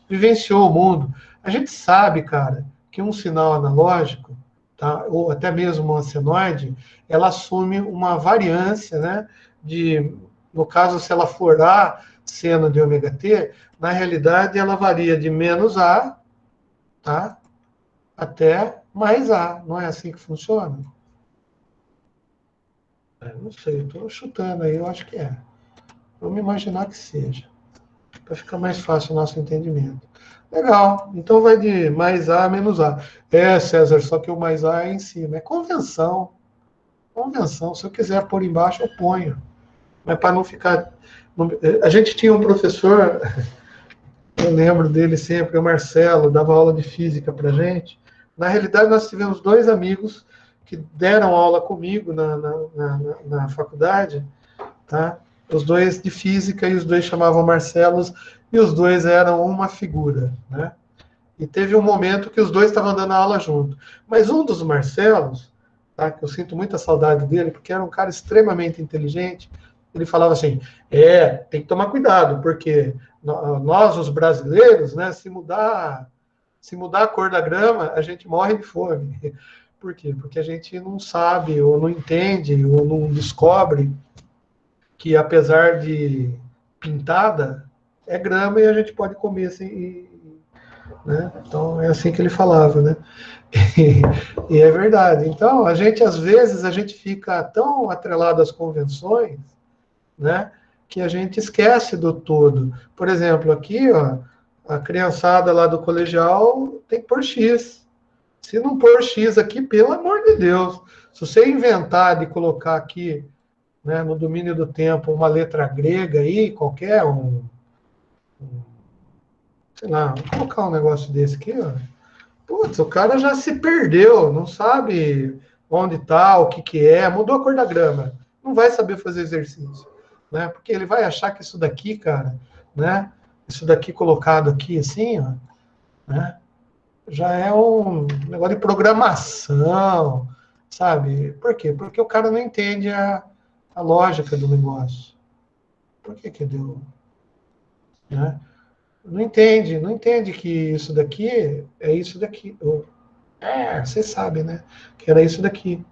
[SPEAKER 1] vivenciou o mundo. A gente sabe, cara, que um sinal analógico, tá? Ou até mesmo uma senoide, ela assume uma variância, né? No caso, se ela for A seno de ômega t, na realidade ela varia de menos A, tá? Até mais A. Não é assim que funciona? Não sei, estou chutando aí, eu acho que é. Vamos imaginar que seja, para ficar mais fácil o nosso entendimento. Legal, então vai de mais A a menos A. César, só que o mais A é em cima. É convenção. Convenção. Se eu quiser pôr embaixo, eu ponho. Mas para não ficar... A gente tinha um professor, eu lembro dele sempre, o Marcelo, dava aula de física para gente. Na realidade, nós tivemos 2 amigos que deram aula comigo na faculdade, tá? Os 2 de física e os 2 chamavam Marcelos e os 2 eram uma figura, né? E teve um momento que os 2 estavam dando aula junto. Mas um dos Marcelos, tá? Que eu sinto muita saudade dele, porque era um cara extremamente inteligente, ele falava assim, tem que tomar cuidado, porque nós, os brasileiros, né, se mudar a cor da grama, a gente morre de fome. Por quê? Porque a gente não sabe, ou não entende, ou não descobre que apesar de pintada, é grama e a gente pode comer assim, né? Então é assim que ele falava, né? E é verdade. Então a gente às vezes fica tão atrelado às convenções, né? Que a gente esquece do todo. Por exemplo, aqui, ó, a criançada lá do colegial tem que pôr X. Se não pôr X aqui, pelo amor de Deus, se você inventar de colocar aqui, né, no domínio do tempo, uma letra grega aí, qualquer sei lá, vou colocar um negócio desse aqui, ó. Putz, o cara já se perdeu, não sabe onde está, o que que é, mudou a cor da grama, não vai saber fazer exercício, né? Porque ele vai achar que isso daqui, cara, né? Isso daqui colocado aqui assim, ó, né? Já é um negócio de programação, sabe? Por quê? Porque o cara não entende a lógica do negócio. Por que que deu? Né? Não entende que isso daqui é isso daqui. Você sabe, né? Que era isso daqui.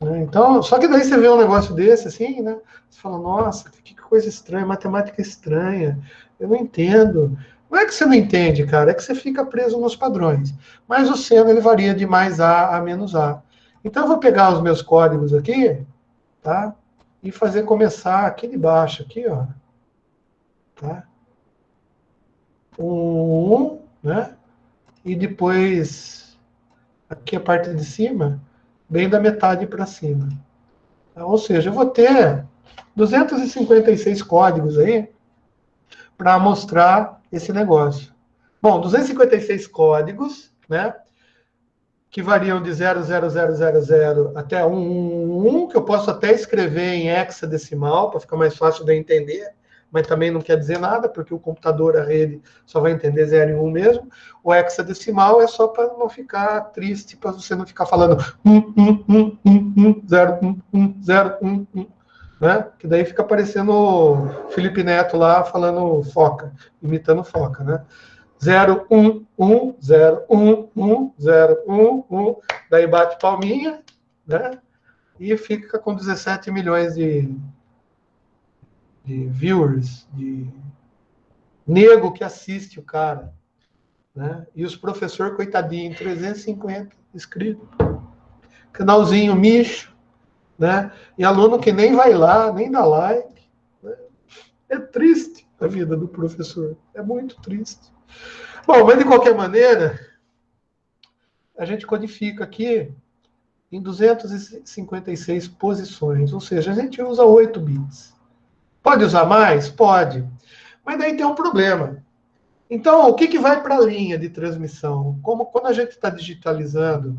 [SPEAKER 1] Né? Então, só que daí você vê um negócio desse, assim, né? Você fala, nossa, que coisa estranha, matemática estranha. Eu não entendo. Não é que você não entende, cara, é que você fica preso nos padrões. Mas o seno, ele varia de mais A a menos A. Então, eu vou pegar os meus códigos aqui, tá? E fazer começar aqui de baixo, aqui, ó. Tá? Né? E depois, aqui a parte de cima, bem da metade para cima. Tá? Ou seja, eu vou ter 256 códigos aí para mostrar esse negócio. Bom, 256 códigos, né? Que variam de 00000 até 111, que eu posso até escrever em hexadecimal, para ficar mais fácil de entender, mas também não quer dizer nada, porque o computador, a rede, só vai entender 0 e 1 mesmo. O hexadecimal é só para não ficar triste, para você não ficar falando 0, 0, 1, né? Que daí fica parecendo o Felipe Neto lá falando foca, imitando foca, né? 0, 1, 1, 0, 1, 1, 0, 1, 1. Daí bate palminha, né? E fica com 17 milhões de viewers, de nego que assiste o cara. Né? E os professores, coitadinho, 350 inscritos. Canalzinho micho, né? E aluno que nem vai lá, nem dá like. Né? É triste a vida do professor. É muito triste. Bom, mas de qualquer maneira, a gente codifica aqui em 256 posições, ou seja, a gente usa 8 bits. Pode usar mais? Pode. Mas daí tem um problema. Então, o que vai para a linha de transmissão? Como quando a gente está digitalizando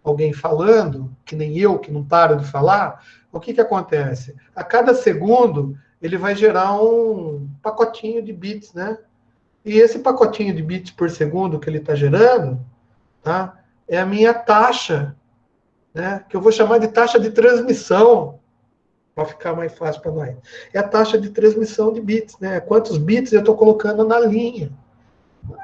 [SPEAKER 1] alguém falando, que nem eu, que não paro de falar, o que acontece? A cada segundo, ele vai gerar um pacotinho de bits, né? E esse pacotinho de bits por segundo que ele está gerando, tá? É a minha taxa, né? Que eu vou chamar de taxa de transmissão, para ficar mais fácil para nós. É a taxa de transmissão de bits, né? Quantos bits eu estou colocando na linha.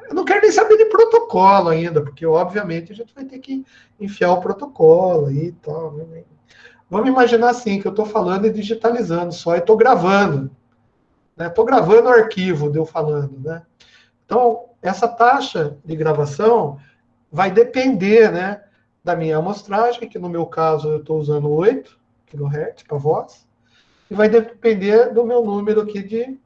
[SPEAKER 1] Eu não quero nem saber de protocolo ainda, porque obviamente a gente vai ter que enfiar o protocolo aí e tal. Né? Vamos imaginar assim, que eu estou falando e digitalizando só, e estou gravando. Estou gravando o arquivo de eu falando, né? Então, essa taxa de gravação vai depender, né, da minha amostragem, que no meu caso eu estou usando 8 kHz para voz, e vai depender do meu número aqui de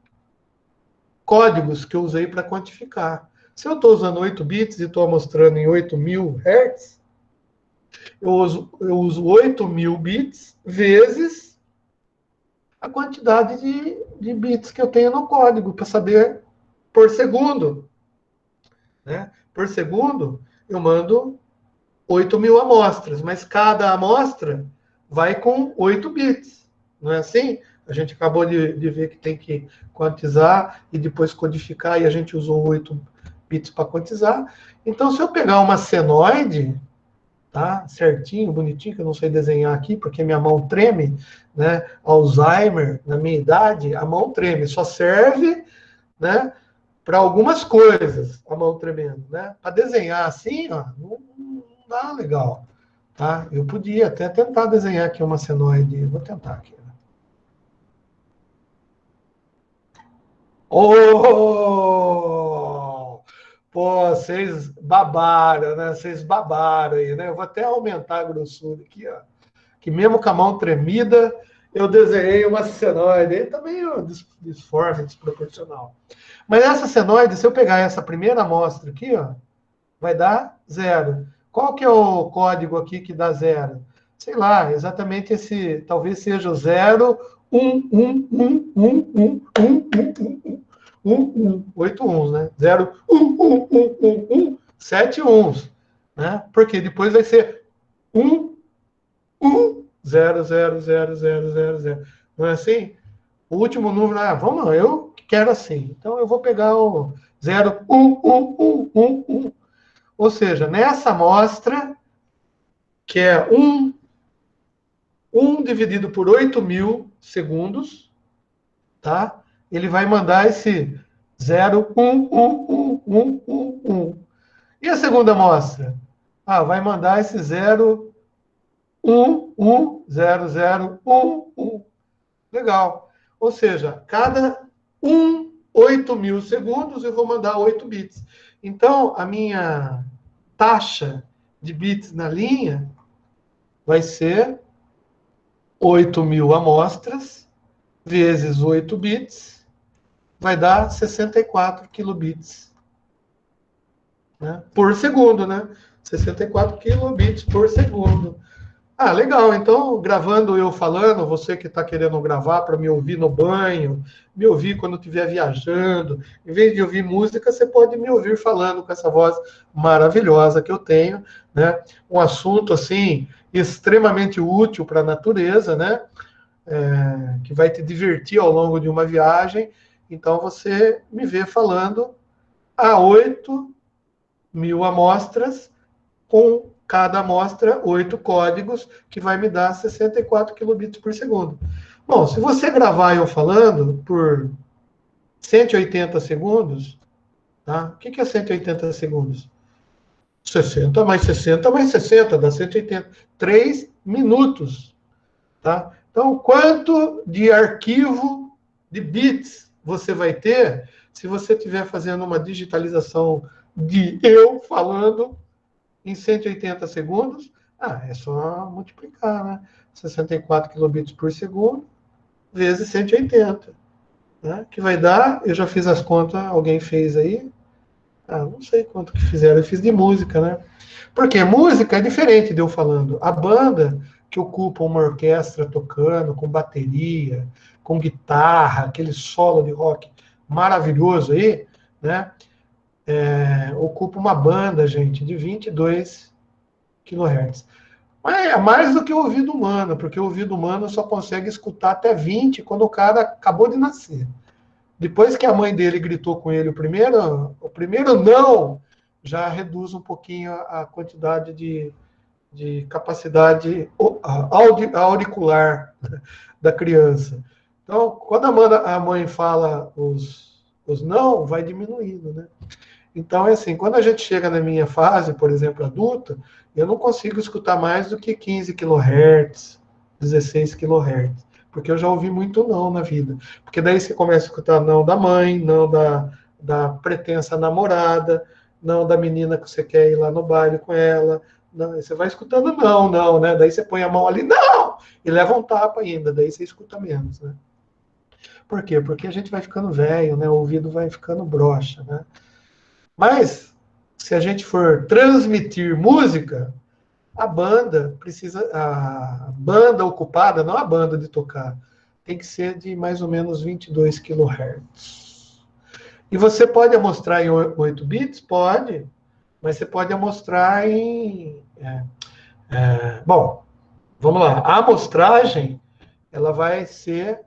[SPEAKER 1] códigos que eu usei para quantificar. Se eu estou usando 8 bits e estou amostrando em 8.000 Hz, eu uso 8.000 bits vezes a quantidade de bits que eu tenho no código, para saber por segundo. Né? Por segundo, eu mando 8.000 amostras, mas cada amostra vai com 8 bits. Não é assim? A gente acabou de ver que tem que quantizar e depois codificar, e a gente usou 8 bits para quantizar. Então, se eu pegar uma senoide, tá? Certinho, bonitinho, que eu não sei desenhar aqui, porque minha mão treme, né? Alzheimer, na minha idade, a mão treme. Só serve, né, para algumas coisas, a mão tremendo, né? Para desenhar assim, ó, não dá legal, tá? Eu podia até tentar desenhar aqui uma senoide. Vou tentar aqui. Oh! Pô, vocês babaram, né? Vocês babaram aí, né? Eu vou até aumentar a grossura aqui, ó. Que mesmo com a mão tremida, eu desenhei uma senoide. Aí também disforme, desproporcional. Mas essa senoide, se eu pegar essa primeira amostra aqui, ó, vai dar 0. Qual que é o código aqui que dá 0? Sei lá, exatamente esse, talvez seja o 0, 1, 1, 1, 1, 1, 1, 1, 1, 8 uns, né? 0, 1, 1, 1, 1, 1, 7 uns, né? Porque depois vai ser 1, 1, 0, 0, 0, 0, 0, 0. Não é assim? O último número, vamos, eu quero assim. Então eu vou pegar o 0, 1, 1, 1, 1, 1. Ou seja, nessa amostra, que é 1 dividido por 8.000 segundos, tá? Ele vai mandar esse 0, 1, 1, 1, 1, 1, 1. E a segunda amostra? Vai mandar esse 0, 1, 1, 0, 0, 1, 1. Legal. Ou seja, cada 8.000 segundos eu vou mandar 8 bits. Então, a minha taxa de bits na linha vai ser 8.000 amostras vezes 8 bits, vai dar 64 kilobits, né, por segundo, né? 64 kilobits por segundo. Legal. Então, gravando eu falando, você que está querendo gravar para me ouvir no banho, me ouvir quando estiver viajando, em vez de ouvir música, você pode me ouvir falando com essa voz maravilhosa que eu tenho, né? Um assunto, assim, extremamente útil para a natureza, né? Que vai te divertir ao longo de uma viagem. Então, você me vê falando a 8.000 amostras, com cada amostra 8 códigos, que vai me dar 64 kilobits por segundo. Bom, se você gravar eu falando por 180 segundos, tá? O que é 180 segundos? 60 mais 60 mais 60, dá 180. 3 minutos, tá? Então, quanto de arquivo de bits você vai ter se você estiver fazendo uma digitalização de eu falando em 180 segundos? É só multiplicar, né? 64 kilobits por segundo vezes 180, né? Que vai dar, eu já fiz as contas, alguém fez aí? Não sei quanto que fizeram, eu fiz de música, né? Porque música é diferente de eu falando. A banda que ocupa uma orquestra tocando, com bateria, com guitarra, aquele solo de rock maravilhoso aí, né? ocupa uma banda, gente, de 22 kHz. Mas é mais do que o ouvido humano, porque o ouvido humano só consegue escutar até 20 quando o cara acabou de nascer. Depois que a mãe dele gritou com ele o primeiro não, já reduz um pouquinho a quantidade de capacidade auricular da criança. Então, quando a mãe fala os não, vai diminuindo, né? Então, é assim, quando a gente chega na minha fase, por exemplo, adulta, eu não consigo escutar mais do que 15 kHz, 16 kHz, porque eu já ouvi muito não na vida. Porque daí você começa a escutar não da mãe, não da pretensa namorada, não da menina que você quer ir lá no baile com ela. Não, você vai escutando não, né? Daí você põe a mão ali, não! E leva um tapa ainda, daí você escuta menos, né? Por quê? Porque a gente vai ficando velho, né? O ouvido vai ficando broxa, né? Mas, se a gente for transmitir música, a banda ocupada, não a banda de tocar, tem que ser de mais ou menos 22 kHz. E você pode amostrar em 8 bits? Pode, mas você pode amostrar em... bom, vamos lá. A amostragem, ela vai ser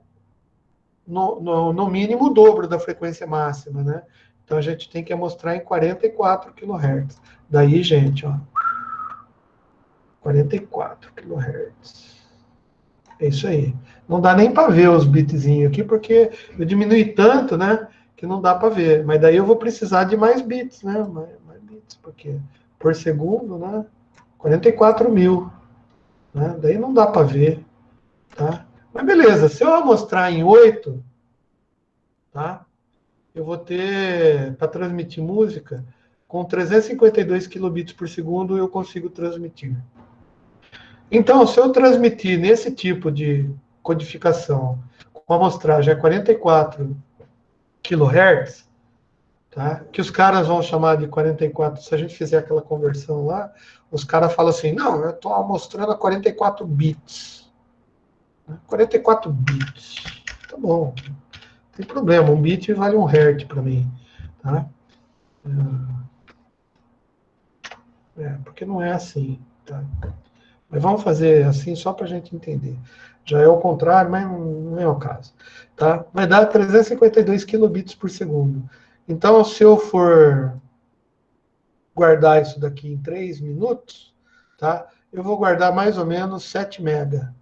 [SPEAKER 1] no mínimo o dobro da frequência máxima, né? Então a gente tem que amostrar em 44 kHz. Daí, gente, ó, 44 kHz. É isso aí. Não dá nem para ver os bitzinhos aqui, porque eu diminui tanto, né, que não dá para ver. Mas daí eu vou precisar de mais bits, né? Mais bits, porque por segundo, né? 44 mil. Né? Daí não dá para ver, tá? Mas beleza, se eu amostrar em 8, tá? Eu vou ter, para transmitir música, com 352 kilobits por segundo, eu consigo transmitir. Então, se eu transmitir nesse tipo de codificação, com a amostragem a 44 kHz, tá? Que os caras vão chamar de 44, se a gente fizer aquela conversão lá, os caras falam assim, não, eu estou amostrando a 44 bits. 44 bits. Tá bom. Não tem problema, um bit vale um hertz para mim. Tá? Porque não é assim. Tá? Mas vamos fazer assim só para a gente entender. Já é o contrário, mas não é o caso. Tá? Vai dar 352 kilobits por segundo. Então, se eu for guardar isso daqui em 3 minutos, tá? Eu vou guardar mais ou menos 7 mega.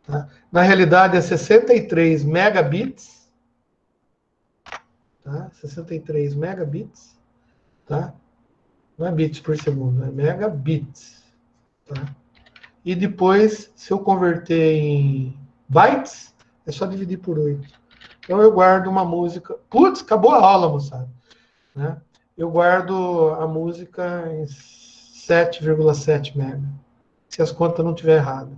[SPEAKER 1] Tá? Na realidade, é 63 megabits. Tá? 63 megabits. Tá? Não é bits por segundo, é megabits. Tá? E depois, se eu converter em bytes, é só dividir por 8. Então eu guardo uma música. Putz, acabou a aula, moçada. Né? Eu guardo a música em 7,7 mega. Se as contas não estiver erradas.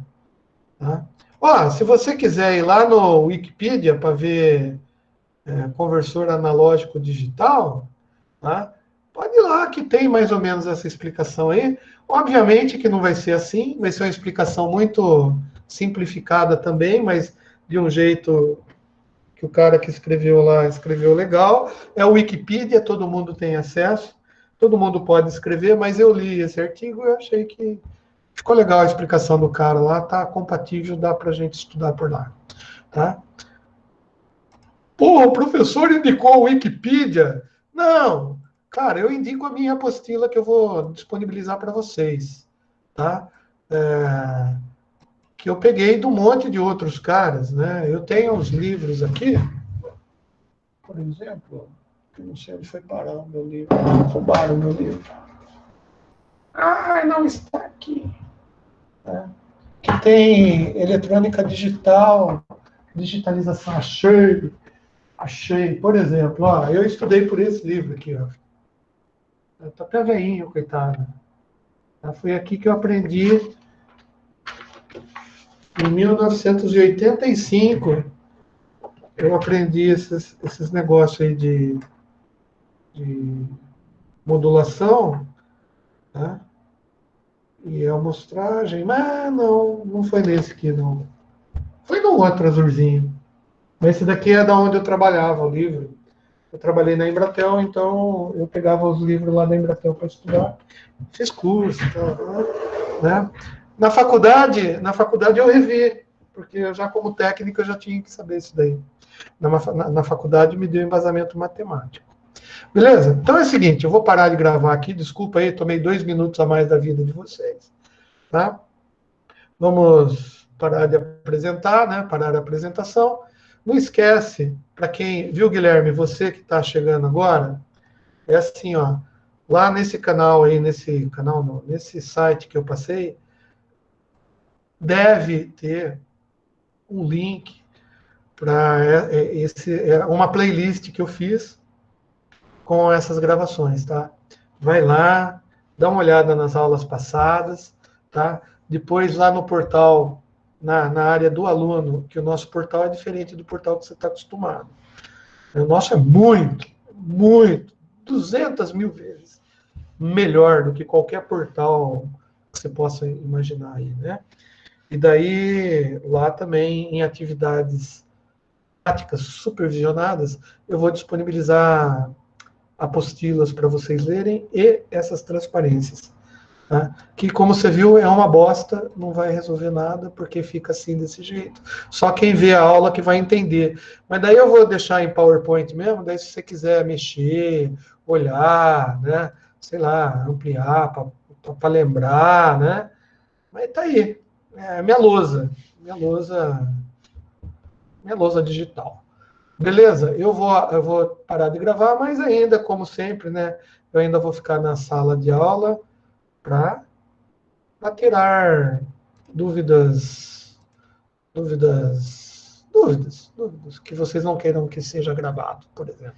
[SPEAKER 1] Tá? Ó, se você quiser ir lá no Wikipedia para ver conversor analógico digital, tá? Pode ir lá que tem mais ou menos essa explicação aí. Obviamente que não vai ser assim, vai ser uma explicação muito simplificada também, mas de um jeito que o cara que escreveu lá escreveu legal. É o Wikipedia, todo mundo tem acesso, todo mundo pode escrever, mas eu li esse artigo e achei que ficou legal a explicação do cara lá, tá compatível, dá pra gente estudar por lá, tá? Pô, o professor indicou o Wikipedia? Não, cara, eu indico a minha apostila que eu vou disponibilizar para vocês, tá? Que eu peguei de um monte de outros caras, né? Eu tenho uns livros aqui, por exemplo, eu não sei onde foi parar o meu livro, roubaram o meu livro. Ah, não está aqui. Que tem eletrônica digital, digitalização, achei, por exemplo, ó, eu estudei por esse livro aqui, ó. Tá até velhinho, coitado. Foi aqui que eu aprendi, em 1985, eu aprendi esses negócios aí de modulação, tá? E amostragem, mas não foi nesse aqui, não. Foi no outro azulzinho. Mas esse daqui é da onde eu trabalhava, o livro. Eu trabalhei na Embratel, então eu pegava os livros lá da Embratel para estudar, fiz curso, né? Na faculdade eu revi, porque eu já como técnico eu já tinha que saber isso daí. Na faculdade me deu embasamento matemático. Beleza? Então é o seguinte, eu vou parar de gravar aqui, desculpa aí, tomei 2 minutos a mais da vida de vocês, tá? Vamos parar de apresentar, né? Parar a apresentação. Não esquece, para quem, viu, Guilherme, você que está chegando agora, é assim, ó, lá nesse canal aí, nesse site que eu passei, deve ter um link para uma playlist que eu fiz com essas gravações, tá? Vai lá, dá uma olhada nas aulas passadas, tá? Depois lá no portal, na área do aluno, que o nosso portal é diferente do portal que você está acostumado. O nosso é muito, 200 mil vezes melhor do que qualquer portal que você possa imaginar aí, né? E daí, lá também, em atividades práticas supervisionadas, eu vou disponibilizar apostilas para vocês lerem e essas transparências. Tá? Que, como você viu, é uma bosta, não vai resolver nada, porque fica assim desse jeito. Só quem vê a aula que vai entender. Mas daí eu vou deixar em PowerPoint mesmo, daí se você quiser mexer, olhar, né? Sei lá, ampliar para lembrar, né? Mas tá aí. É minha lousa digital. Beleza? Eu vou parar de gravar, mas ainda, como sempre, né? Eu ainda vou ficar na sala de aula para tirar dúvidas que vocês não queiram que seja gravado, por exemplo.